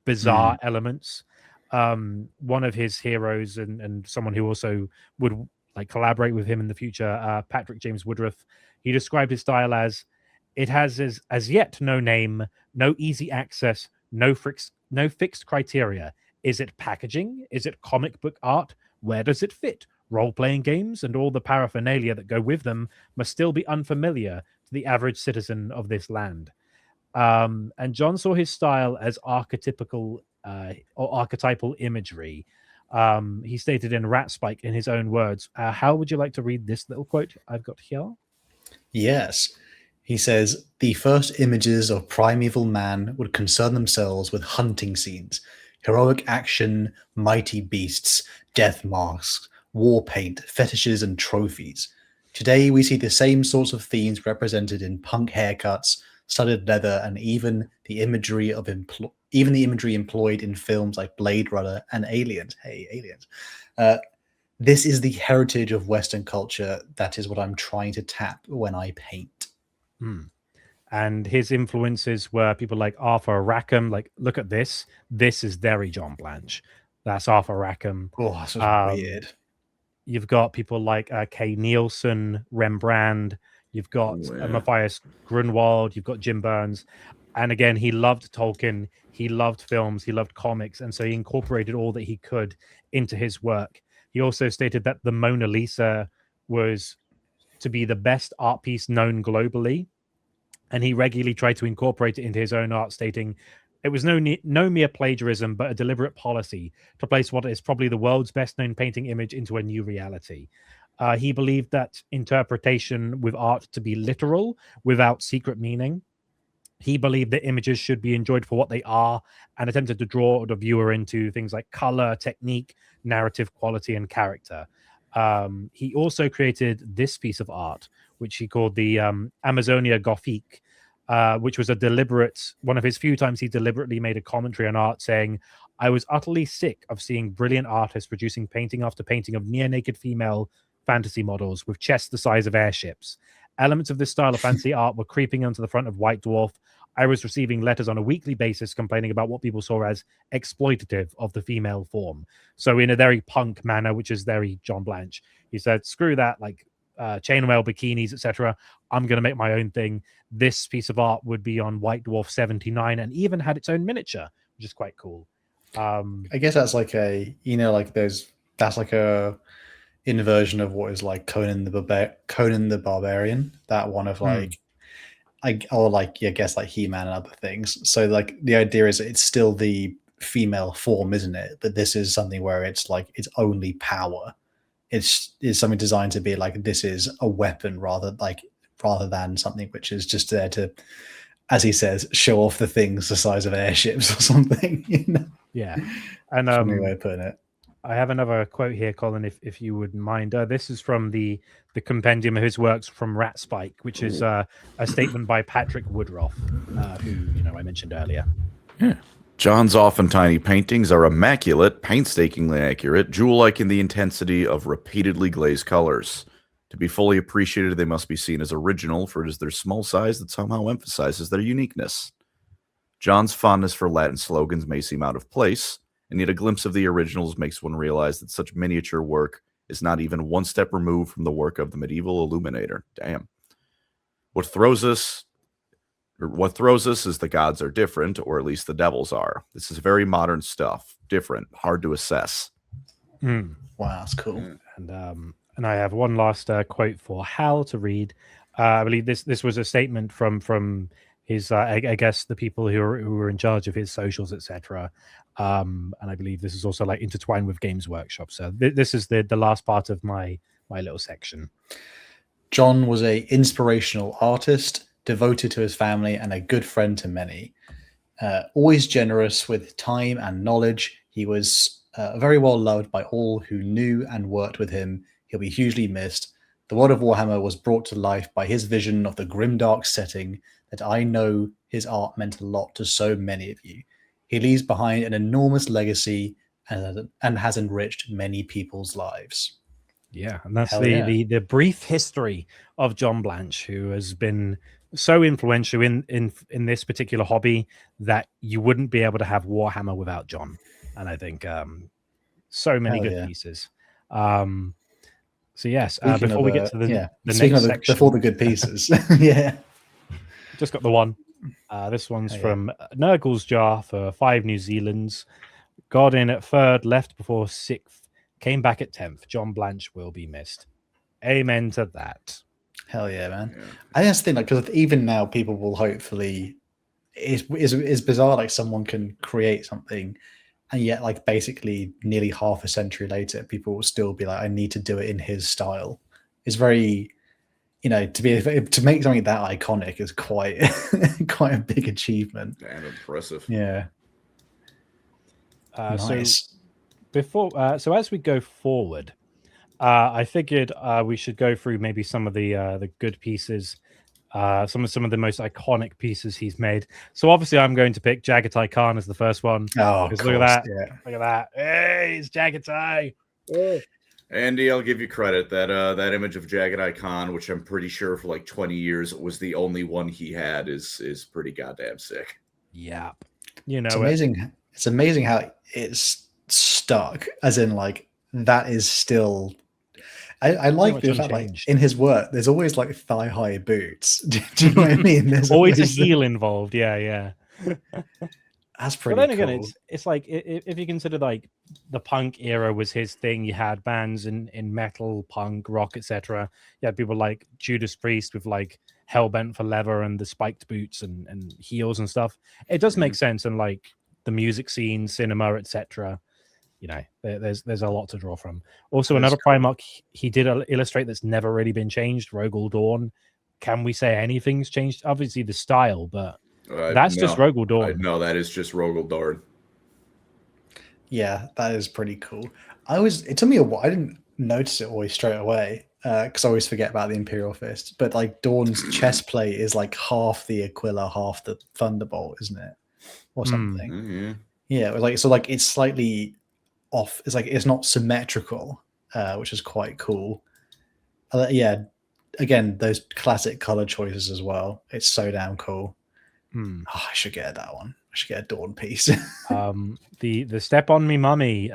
bizarre elements. One of his heroes and someone who also would like collaborate with him in the future, Patrick James Woodruff, he described his style as it has as yet no name, no easy access, no fixed criteria. Is it packaging? Is it comic book art? Where does it fit? Role-playing games and all the paraphernalia that go with them must still be unfamiliar to the average citizen of this land. And John saw his style as archetypical or archetypal imagery. He stated in Rat Spike in his own words. How would you like to read this little quote I've got here? Yes. He says, the first images of primeval man would concern themselves with hunting scenes, heroic action, mighty beasts, death masks, war paint, fetishes, and trophies. Today, we see the same sorts of themes represented in punk haircuts, studded leather, and even the imagery employed in films like Blade Runner and Aliens. Hey, Aliens. This is the heritage of Western culture. That is what I'm trying to tap when I paint. And his influences were people like Arthur Rackham. Like, look at this. This is very John Blanche. That's Arthur Rackham. Oh, that's weird. You've got people like Kay Nielsen, Rembrandt. You've got Matthias Grunwald. You've got Jim Burns. And again, he loved Tolkien. He loved films. He loved comics. And so he incorporated all that he could into his work. He also stated that the Mona Lisa was to be the best art piece known globally. And he regularly tried to incorporate it into his own art, stating it was no mere plagiarism, but a deliberate policy to place what is probably the world's best known painting image into a new reality. He believed that interpretation with art to be literal without secret meaning. He believed that images should be enjoyed for what they are and attempted to draw the viewer into things like color, technique, narrative quality, and character. He also created this piece of art, which he called the Amazonia Gothique, which was one of his few times he deliberately made a commentary on art, saying, I was utterly sick of seeing brilliant artists producing painting after painting of near-naked female fantasy models with chests the size of airships. Elements of this style of fantasy art were creeping onto the front of White Dwarf. I was receiving letters on a weekly basis complaining about what people saw as exploitative of the female form. So in a very punk manner, which is very John Blanche, he said, screw that, like chainmail bikinis, etc. I'm going to make my own thing. This piece of art would be on White Dwarf 79 and even had its own miniature, which is quite cool. I guess that's like that's like a inversion of what is like Conan the Barbarian, that one of like I guess like He-Man and other things. So like the idea is it's still the female form, isn't it? But this is something where it's like it's only power. It's something designed to be like this is a weapon rather than something which is just there to, as he says, show off the things the size of airships or something. You know? Yeah, and that's a new way of putting it. I have another quote here, Colin, if you wouldn't mind. This is from the compendium of his works from Rat Spike, which is a statement by Patrick Woodruff, who I mentioned earlier. Yeah. John's often tiny paintings are immaculate, painstakingly accurate, jewel-like in the intensity of repeatedly glazed colors. To be fully appreciated, they must be seen as original, for it is their small size that somehow emphasizes their uniqueness. John's fondness for Latin slogans may seem out of place, and yet a glimpse of the originals makes one realize that such miniature work is not even one step removed from the work of the medieval illuminator. Damn. What throws us is the gods are different, or at least the devils are. This is very modern stuff, different, hard to assess. Wow, that's cool. And I have one last quote for Hal to read. I believe this was a statement from his, I guess, the people who were in charge of his socials, etc. And I believe this is also like intertwined with Games Workshop. So this is the last part of my little section. John was a inspirational artist, devoted to his family, and a good friend to many. Always generous with time and knowledge, he was very well loved by all who knew and worked with him. He'll be hugely missed. The world of Warhammer was brought to life by his vision of the grimdark setting that I know his art meant a lot to so many of you. He leaves behind an enormous legacy and has enriched many people's lives. Yeah, and that's the brief history of John Blanche, who has been so influential in this particular hobby that you wouldn't be able to have Warhammer without John. And I think so many Hell good yeah. pieces. So yes, Speaking before of, we get to the speaking next of section, before the good pieces, yeah. just got the one. This one's Oh, yeah. from Nurgle's Jar for 5 New Zealands. Got in at 3rd, left before 6th, came back at 10th. John Blanche will be missed. Amen to that. Hell yeah, man. Yeah. I just think, like, because even now people will hopefully, it's bizarre, like someone can create something and yet, like, basically nearly half a century later, people will still be like, I need to do it in his style. It's very, to make something that iconic is quite quite a big achievement. And impressive. Yeah. Nice. So as we go forward, I figured we should go through maybe some of the good pieces, some of the most iconic pieces he's made. So obviously, I'm going to pick Jagatai Khan as the first one. Oh, Because look look at that! Yeah. Look at that! Hey, it's Jagatai. Oh. Andy, I'll give you credit that that image of Jagged Icon, which I'm pretty sure for like 20 years was the only one he had, is pretty goddamn sick. Yep. You know, It's amazing. It's amazing how it's stuck. As in, like, that is still. I like much the fact, like, unchanged. in his work, there's always like thigh high boots. Do you know what I mean? There's always a there's- heel involved. Yeah. That's But pretty. then cool. again, it's like if you consider like the punk era was his thing. You had bands in metal, punk, rock, etc. You had people like Judas Priest with like Hellbent for Leather and the spiked boots and heels and stuff. It does make sense in like the music scene, cinema, etc. You know, there's a lot to draw from. Also, another Primarch he did illustrate that's never really been changed. Rogel Dawn. Can we say anything's changed? Obviously, the style, but that's just Rogel Dawn. No, that is just Rogel Dawn. Yeah, that is pretty cool. It took me a while. I didn't notice it always straight away because I always forget about the Imperial Fist. But like Dawn's chest plate is like half the Aquila, half the Thunderbolt, isn't it, or something? Mm-hmm. Yeah, it was like, so like it's slightly off. It's like it's not symmetrical, which is quite cool. Yeah, again, those classic color choices as well. It's so damn cool. Oh, I should get that one. I should get a Dawn piece. The Step on Me Mummy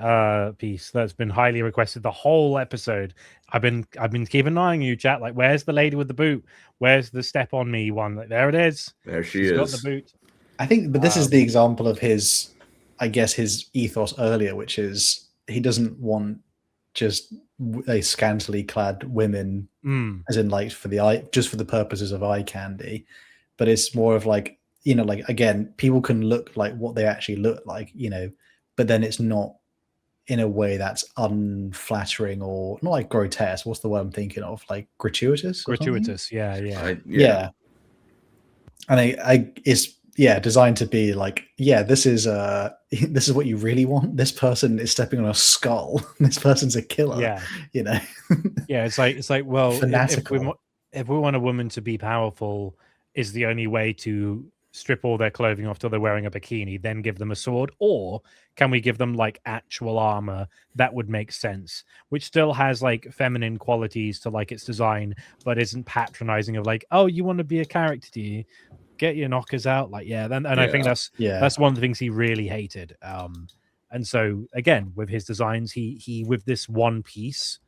piece that's been highly requested the whole episode. I've been keeping an eye on you, chat. Like, where's the lady with the boot? Where's the Step on Me one? Like, there it is. There She's got the boot. I think, but this is the example of his, I guess, his ethos earlier, which is he doesn't want just a scantily clad women, as in like for the eye, just for the purposes of eye candy, but it's more of like, like, again, people can look like what they actually look like, but then it's not in a way that's unflattering or not like grotesque. What's the word I'm thinking of? Like gratuitous? Gratuitous, yeah. Yeah. And it's designed to be like, this is what you really want. This person is stepping on a skull. This person's a killer. Yeah. Yeah, it's like well, if we want a woman to be powerful, is the only way to strip all their clothing off till they're wearing a bikini, then give them a sword? Or can we give them like actual armor that would make sense, which still has like feminine qualities to like its design, but isn't patronizing of like, oh, you want to be a character, do you? Get your knockers out. Like, I think that's one of the things he really hated. And so again, with his designs, he with this one piece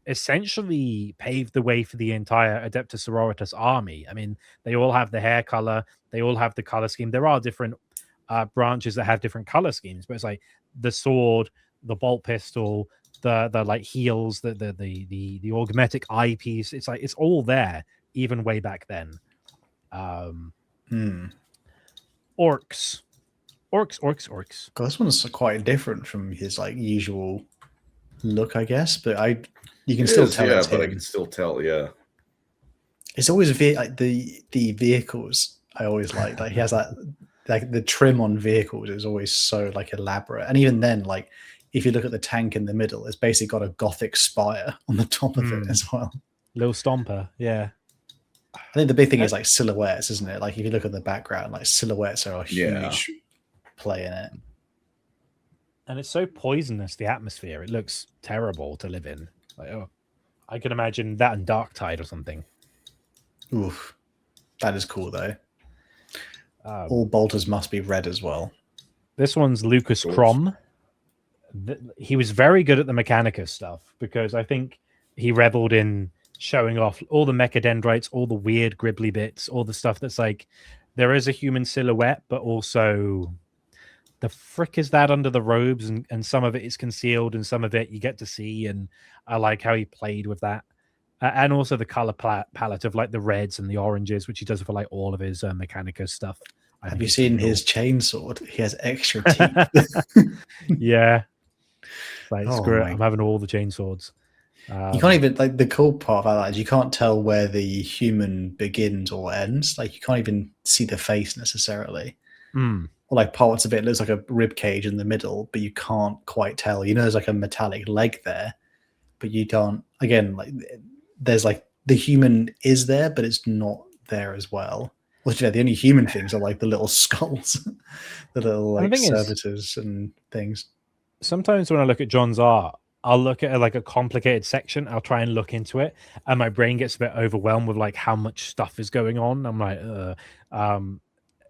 essentially paved the way for the entire Adeptus Sororitas army. I mean, they all have the hair color, they all have the color scheme. There are different branches that have different color schemes, but it's like the sword, the bolt pistol, the like heels, the augmetic eyepiece. It's like it's all there, even way back then. Orcs. God, this one's quite different from his like usual look, I guess, but you can still tell. Yeah, but I can still tell. Yeah, it's always like the vehicles. I always like he has that, like the trim on vehicles is always so like elaborate, and even then, like if you look at the tank in the middle, it's basically got a Gothic spire on the top of it as well. Little stomper, yeah. I think the big thing is like silhouettes, isn't it? Like if you look at the background, like silhouettes are a huge play in it. And it's so poisonous, the atmosphere. It looks terrible to live in. Like, oh, I can imagine that in Dark Tide or something. Oof. That is cool though. Um, All bolters must be red as well. This one's Lucas Of course. Crom. He was very good at the Mechanicus stuff because I think he reveled in showing off all the mechadendrites, all the weird gribbly bits, all the stuff that's like there is a human silhouette, but also the frick is that under the robes, and some of it is concealed and some of it you get to see. And I like how he played with that. And also the color palette of like the reds and the oranges, which he does for like all of his Mechanicus stuff. Have you seen his chainsword? He has extra teeth. Yeah. Like, Oh screw it. my- I'm having all the chainswords. You can't even like the cool part about that is you can't tell where the human begins or ends. Like you can't even see the face necessarily. Mm. Or like parts of it looks like a rib cage in the middle, but you can't quite tell. You know, there's like a metallic leg there, but you can't. Again, like there's like the human is there, but it's not there as well. Which the only human things are like the little skulls, the little like thing is- servitors and things. Sometimes when I look at John's art, I'll look at like a complicated section. I'll try and look into it, and my brain gets a bit overwhelmed with like how much stuff is going on. I'm like,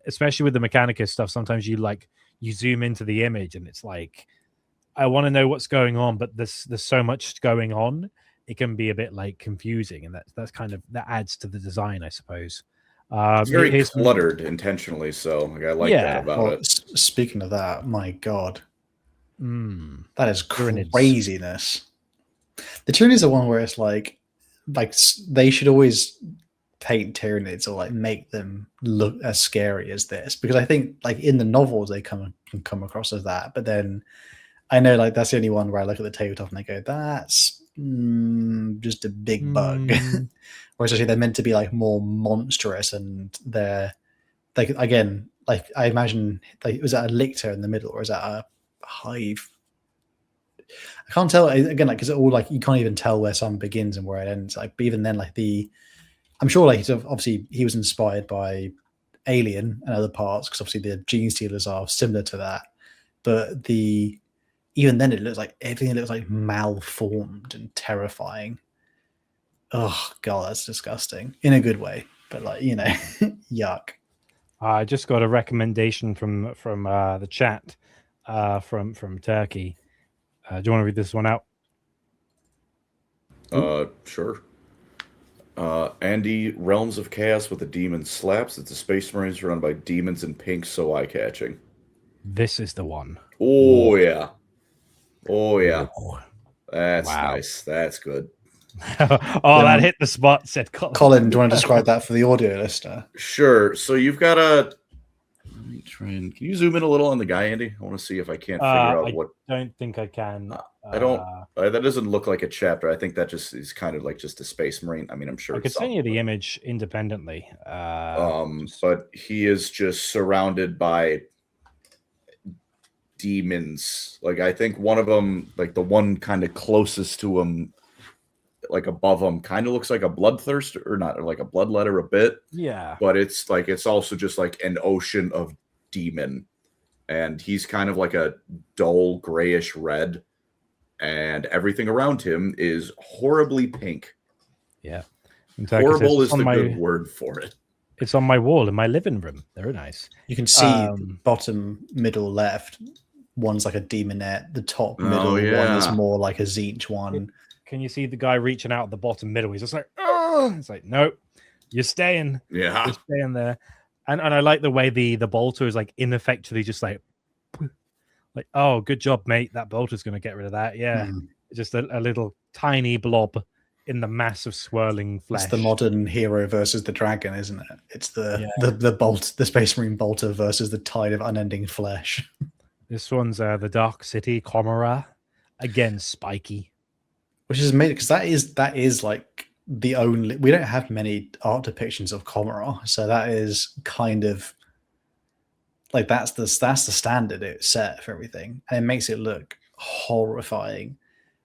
especially with the Mechanicus stuff. Sometimes you zoom into the image, and it's like, I want to know what's going on, but there's so much going on. It can be a bit like confusing, and that's kind of that adds to the design, I suppose. It's very here's- cluttered intentionally, so like, I like Yeah. that about Well, it. speaking of that, my God, that is Tyranids. craziness. The Tyranids are one where it's like they should always paint Tyranids or like make them look as scary as this, because I think like in the novels they can come across as that, but then I know like that's the only one where I look at the tabletop and I go, that's just a big bug. Whereas actually they're meant to be like more monstrous, and they're like, again, like I imagine, like, was that a lictor in the middle or is that a hive? I can't tell again, like, because it all like you can't even tell where some begins and where it ends. Like, but even then, like I'm sure like obviously he was inspired by Alien and other parts, because obviously the gene stealers are similar to that. But even then it looks like everything looks like malformed and terrifying. Oh God, that's disgusting in a good way, but like, you know, yuck. I just got a recommendation from the chat from Turkey. Do you want to read this one out? Sure. Andy, Realms of Chaos with the Demon Slaps. It's a Space Marines run by demons in pink, so eye-catching. This is the one. Oh, yeah. Oh, yeah. Oh. That's Wow. nice. That's good. That hit the spot, said Colin. Colin, do you want to describe that for the audio listener? Sure. So you've got a... Let me try and... Can you zoom in a little on the guy, Andy? I want to see if I can't figure out what... Don't think I can. I don't... that doesn't look like a chapter. I think that just is kind of like just a Space Marine. I mean, I'm sure I could send you the image independently. But he is just surrounded by demons. Like, I think one of them, like the one kind of closest to him, like above him, kind of looks like a bloodthirster, or not, or like a bloodletter a bit. Yeah. But it's like, it's also just like an ocean of demon. And he's kind of like a dull grayish red. And everything around him is horribly pink. Yeah. Horrible is the good word for it. It's on my wall in my living room. Very nice. You can see bottom, middle, left. One's like a demonette. The top middle one is more like a Tzeentch one. Can you see the guy reaching out at the bottom middle? He's just like, oh, it's like, nope, you're staying. Yeah. You're staying there. And I like the way the bolter is like ineffectually just like, oh, good job, mate. That bolter's going to get rid of that. Yeah. Just a little tiny blob in the mass of swirling flesh. It's the modern hero versus the dragon, isn't it? It's the Space Marine bolter versus the tide of unending flesh. This one's the Dark City Chimera. Again, spiky. Which is amazing, because that is like the only, we don't have many art depictions of Chimera, so that is kind of like that's the standard it's set for everything, and it makes it look horrifying.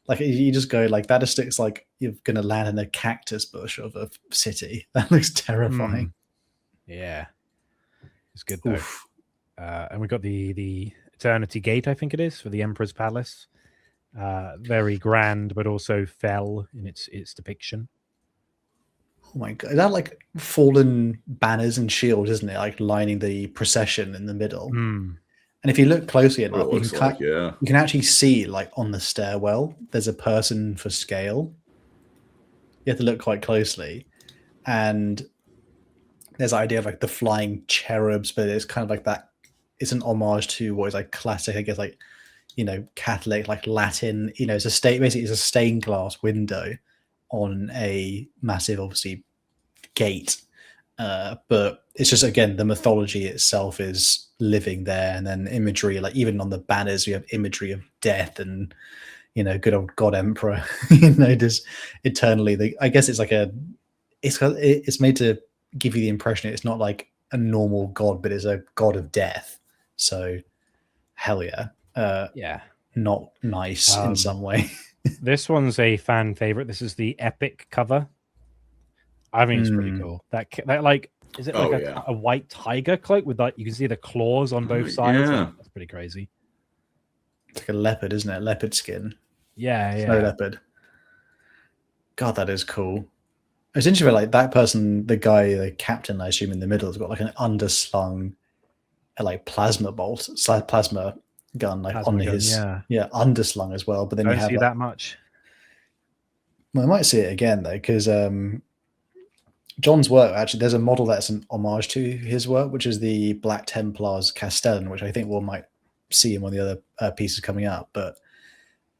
Like you just go like that, just looks like you're gonna land in a cactus bush of a city. That looks terrifying. Yeah, it's good though. And we got the Eternity Gate, I think it is, for the Emperor's Palace. Very grand, but also fell in its depiction. Oh my god, is that like fallen banners and shields, isn't it? Like lining the procession in the middle. Hmm. And if you look closely What it enough, looks like, yeah. you can actually see like on the stairwell, there's a person for scale. You have to look quite closely, and there's the idea of like the flying cherubs, but it's kind of like that. It's an homage to what is like classic, I guess, like Catholic, like Latin. It's basically it's a stained glass window on a massive, obviously, gate. But it's just, again, the mythology itself is living there, and then imagery, like even on the banners, you have imagery of death and good old God Emperor, just eternally. I guess it's like it's made to give you the impression it's not like a normal god, but it's a god of death. So hell yeah. Yeah. Not nice in some way. This one's a fan favorite. This is the epic cover. I think it's pretty cool. That like, is it like a white tiger cloak with like, you can see the claws on both sides? Yeah. That's pretty crazy. It's like a leopard, isn't it? Leopard skin. Yeah, yeah. Snow leopard. God, that is cool. It's interesting, like that person, the guy, the captain, I assume in the middle, has got like an underslung, like plasma gun, like Plasma on gun, his yeah, underslung as well. But then Don't you have see that much. Well, I might see it again though, because John's work, actually, there's a model that's an homage to his work, which is the Black Templars Castellan, which I think we might see in one of the other pieces coming up.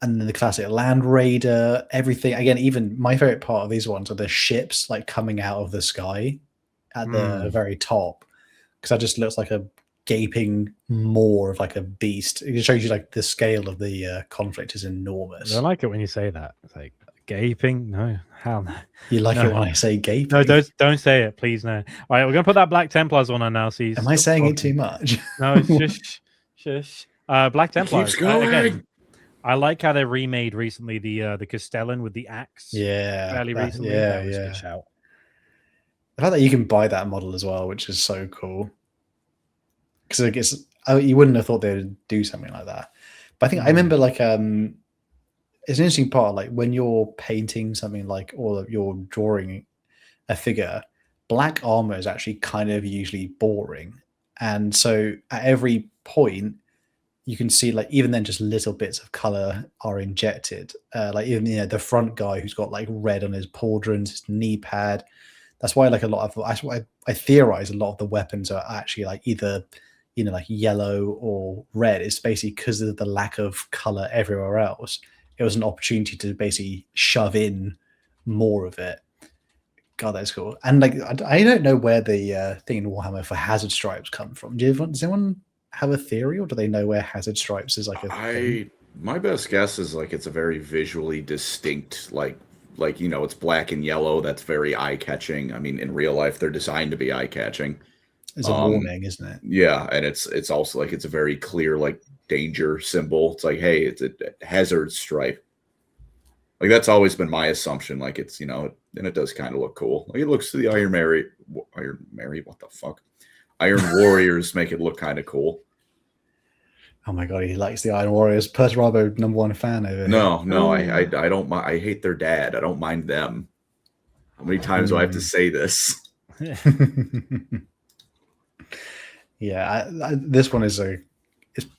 And then the classic Land Raider, everything. Again, even my favorite part of these ones are the ships like coming out of the sky at the very top, because that just looks like a gaping maw of like a beast. It shows you like the scale of the conflict is enormous. I like it when you say that. It's like gaping. No, hell no. You like it when I say gaping? No, don't say it, please. No. All right, we're gonna put that Black Templars on now. So am I saying it too much? No, it's shush. Black Templars. Keeps going. Again, I like how they remade recently the Castellan with the axe. Yeah, fairly recently. Yeah, that was a good shout. The fact that you can buy that model as well, which is so cool. Because I guess you wouldn't have thought they would do something like that. But I think I remember like it's an interesting part, like when you're painting something like, or you're drawing a figure, black armor is actually kind of usually boring. And so at every point, you can see like even then just little bits of color are injected. Like even the front guy who's got like red on his pauldrons, his knee pad. That's why like a lot of I theorize a lot of the weapons are actually like either like yellow or red. It's basically because of the lack of color everywhere else. It was an opportunity to basically shove in more of it. God, that's cool. And like I don't know where the thing in Warhammer for hazard stripes come from. Does anyone have a theory, or do they know where hazard stripes is like a thing? My best guess is like it's a very visually distinct, like it's black and yellow. That's very eye catching. I mean, in real life, they're designed to be eye catching. It's a warning, isn't it? Yeah, and it's also like it's a very clear like danger symbol. It's like, hey, it's a hazard stripe. Like that's always been my assumption. Like it's and it does kind of look cool. Like it looks to the Iron Mary, what the fuck? Iron Warriors make it look kind of cool. Oh my god, he likes the Iron Warriors. Perturabo #1 fan over here. No, I don't mind. I hate their dad. I don't mind them. How many times do I have to say this? Yeah, this one is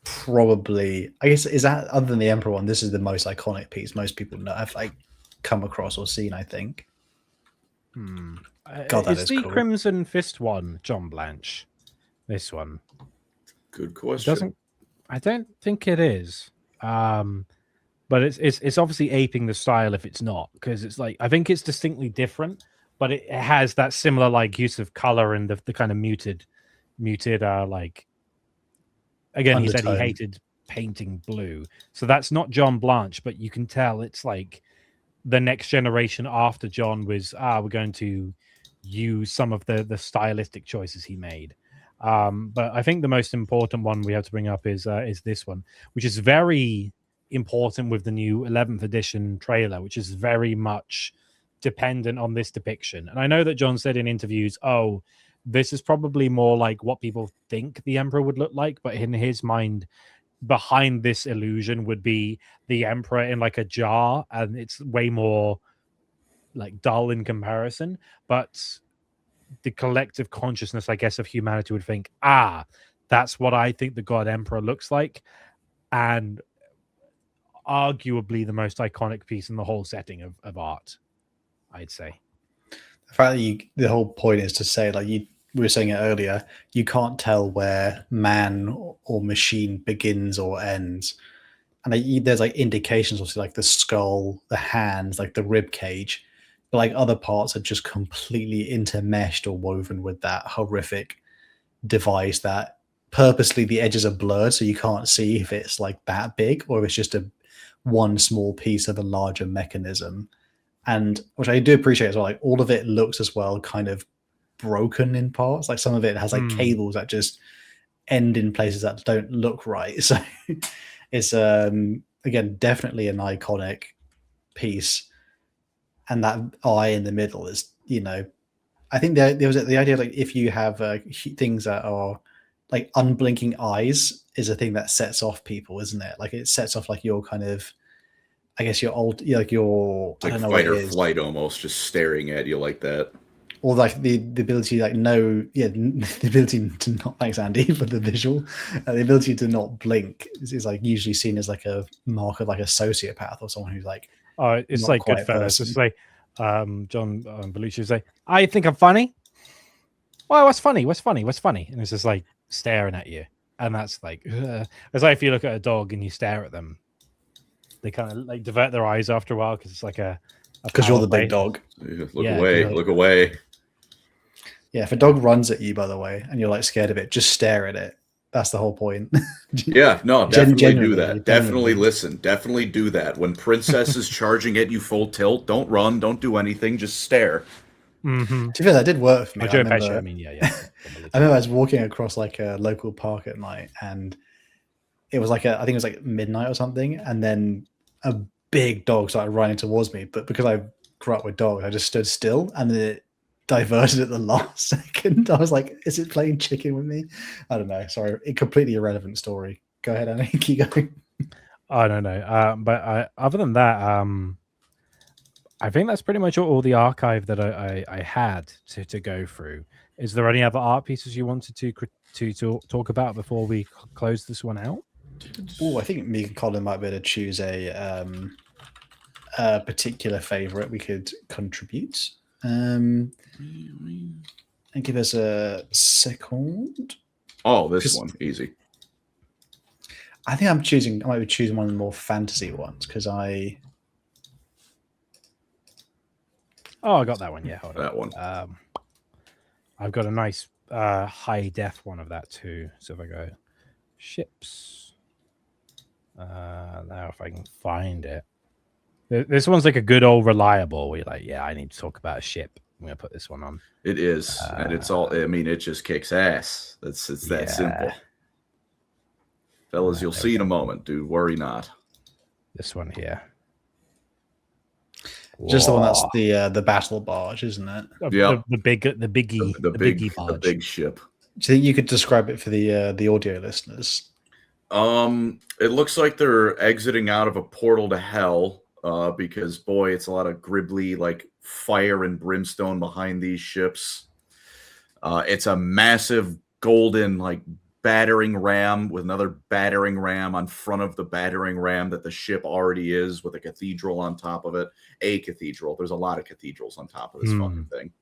probably, I guess, is that, other than the Emperor one, this is the most iconic piece most people know have like come across or seen, I think. God, that is the cool. Crimson Fist one John Blanche? This one. Good question. I don't think it is. But it's obviously aping the style if it's not, because it's like I think it's distinctly different, but it has that similar like use of color and the kind of muted like, again, undertone. He said he hated painting blue, so that's not John Blanche, but you can tell it's like the next generation after John was we're going to use some of the stylistic choices he made. But I think the most important one we have to bring up is this one, which is very important with the new 11th edition trailer, which is very much dependent on this depiction. And I know that John said in interviews, this is probably more like what people think the Emperor would look like, but in his mind, behind this illusion would be the Emperor in like a jar, and it's way more like dull in comparison, but the collective consciousness, I guess, of humanity would think, that's what I think the God Emperor looks like, and arguably the most iconic piece in the whole setting of art, I'd say. The fact that the whole point is to say, like we were saying it earlier, you can't tell where man or machine begins or ends. And there's like indications, obviously, like the skull, the hands, like the rib cage, but like other parts are just completely intermeshed or woven with that horrific device that purposely the edges are blurred, so you can't see if it's like that big or if it's just one small piece of a larger mechanism. And which I do appreciate as well, like all of it looks as well kind of broken in parts. Like some of it has like cables that just end in places that don't look right. So it's again definitely an iconic piece. And that eye in the middle is, I think there was the idea, like if you have things that are like unblinking eyes is a thing that sets off people, isn't it? Like it sets off like your kind of, I guess your old, like your, like I don't know, fight or flight, almost just staring at you like that. Or like the ability, like the ability to not, thanks Andy for the visual, the ability to not blink is like usually seen as like a mark of like a sociopath or someone who's like, it's like Goodfellas. It's like John Belushi would say, "I think I'm funny." Well, what's funny? What's funny? What's funny? And it's just like staring at you, and that's like, it's like if you look at a dog and you stare at them, they kind of like divert their eyes after a while because it's like because you're the big dog. Look away! Look away! Yeah, if a dog runs at you, by the way, and you're like scared of it, just stare at it. That's the whole point. Yeah, no, definitely do that. Definitely listen. Definitely do that. When Princess is charging at you full tilt, don't run, don't do anything, just stare. Mm-hmm. To be fair, that did work for me. I remember I was walking across like a local park at night, and it was like I think it was like midnight or something, and then a big dog started running towards me. But because I grew up with dogs, I just stood still, and then it diverted at the last second. I was like, is it playing chicken with me? I don't know. Sorry, a completely irrelevant story. Go ahead, Annie. Keep going. I don't know. But other than that, I think that's pretty much all the archive that I had to go through. Is there any other art pieces you wanted to talk about before we close this one out? Oh, I think me and Colin might be able to choose a particular favorite we could contribute. And give us a second. Oh, this one easy. I think I might be choosing one of the more fantasy ones because I got that one. Yeah, hold on. That one. I've got a nice high def one of that too. So if I go ships, now if I can find it. This one's like a good old reliable where you're like, yeah, I need to talk about a ship. I'm gonna put this one on. It is, and it's all. I mean, it just kicks ass. It's that simple, fellas. You'll see in a moment, dude. Worry not. This one here, just the one that's the battle barge, isn't it? Yeah, the biggie barge, the big ship. Do you think you could describe it for the audio listeners? It looks like they're exiting out of a portal to hell. Because boy, it's a lot of gribbly like fire and brimstone behind these ships. It's a massive golden like battering ram with another battering ram on front of the battering ram that the ship already is, with a cathedral on top of it. A cathedral. There's a lot of cathedrals on top of this fucking thing.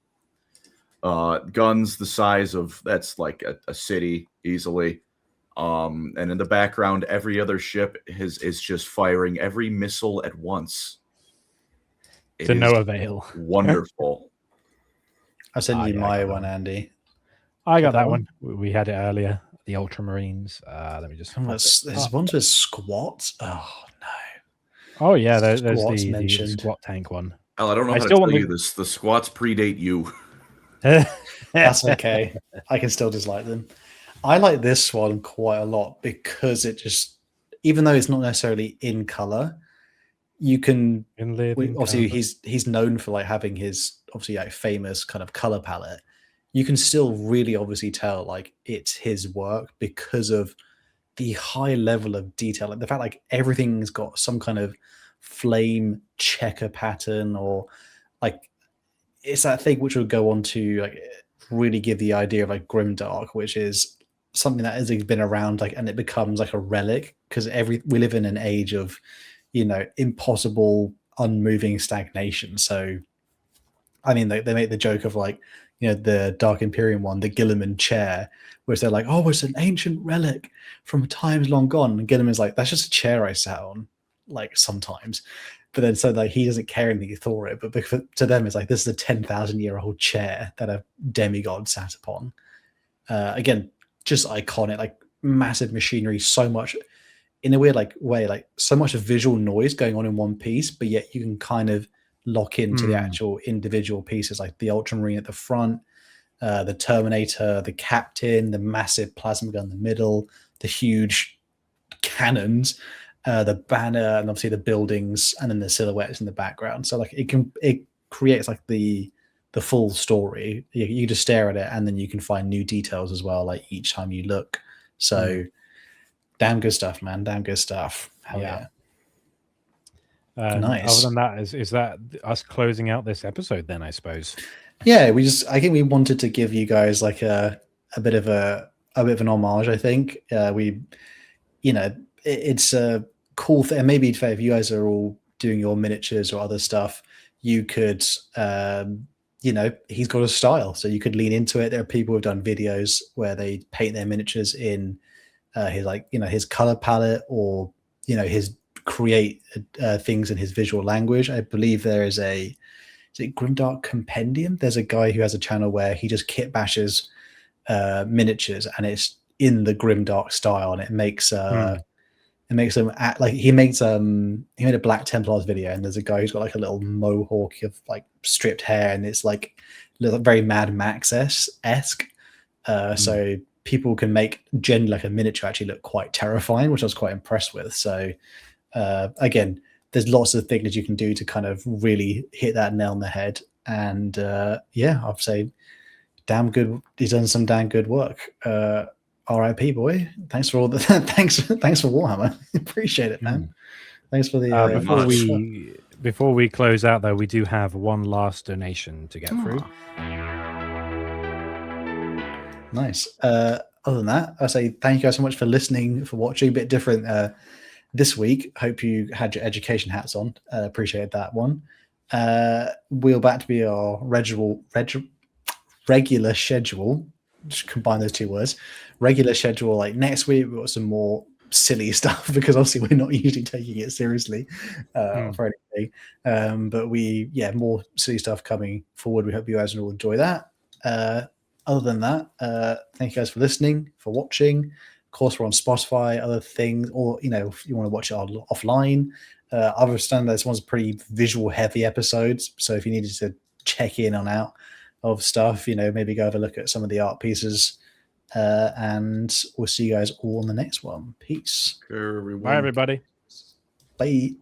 Guns the size of that's like a city easily. And in the background, every other ship is just firing every missile at once. To no avail. Wonderful. I sent you my one, Andy. I got that one. We had it earlier. The Ultramarines. Let me just. There's ones with squats. Oh no. Oh yeah, there's the squat tank one. I don't know how to tell you this. The squats predate you. That's okay. I can still dislike them. I like this one quite a lot because it just, even though it's not necessarily in color, you can obviously he's known for like having his obviously like famous kind of color palette. You can still really obviously tell like it's his work because of the high level of detail, like the fact like everything's got some kind of flame checker pattern or like it's that thing which will go on to like really give the idea of like grimdark, which is something that has been around, like, and it becomes like a relic because we live in an age of, you know, impossible, unmoving stagnation. So, I mean, they make the joke of like, you know, the Dark Imperium one, the Gilliman chair, which they're like, oh, it's an ancient relic from times long gone. And Gilliman's like, that's just a chair I sat on, like sometimes. But then so like he doesn't care anything for it, but because, to them it's like this is a 10,000-year-old chair that a demigod sat upon. Again, just iconic, like massive machinery, so much in a weird like way, like so much visual noise going on in one piece, but yet you can kind of lock into the actual individual pieces, like the Ultramarine at the front, the Terminator, the Captain, the massive plasma gun in the middle, the huge cannons, the banner, and obviously the buildings, and then the silhouettes in the background. So like it creates like the full story. You just stare at it, and then you can find new details as well, like each time you look. So damn good stuff, man. Damn good stuff. Hell yeah. Nice. Other than that, is that us closing out this episode then, I suppose? Yeah, I think we wanted to give you guys like a bit of an homage. I think it's a cool thing. And maybe if you guys are all doing your miniatures or other stuff, you could he's got a style, so you could lean into it. There are people who've done videos where they paint their miniatures in his color palette, or his create things in his visual language. I believe there is is it Grimdark Compendium? There's a guy who has a channel where he just kit bashes miniatures, and it's in the Grimdark style, and it makes them act like he made a Black Templars video, and there's a guy who's got like a little mohawk of like stripped hair, and it's like very Mad Max-esque. So people can make generally like a miniature actually look quite terrifying, which I was quite impressed with. So again, there's lots of things you can do to kind of really hit that nail on the head. And I'd say damn good. He's done some damn good work. R.I.P. boy. Thanks for all the thanks for Warhammer. Appreciate it, man. Thanks for the before we close out though, we do have one last donation to get through. Nice. Other than that, I say thank you guys so much for listening, for watching. A bit different this week. Hope you had your education hats on. Appreciate that one. We'll back to be our regular schedule. Just combine those two words. Regular schedule. Like next week, we've got some more silly stuff because obviously we're not usually taking it seriously for anything. But more silly stuff coming forward. We hope you guys will enjoy that. Other than that, thank you guys for listening, for watching. Of course, we're on Spotify, other things, or if you want to watch it offline. I understand this one's a pretty visual heavy episodes, so if you needed to check in on out of stuff, maybe go have a look at some of the art pieces. And we'll see you guys all on the next one. Peace. Everyone. Bye, everybody. Bye.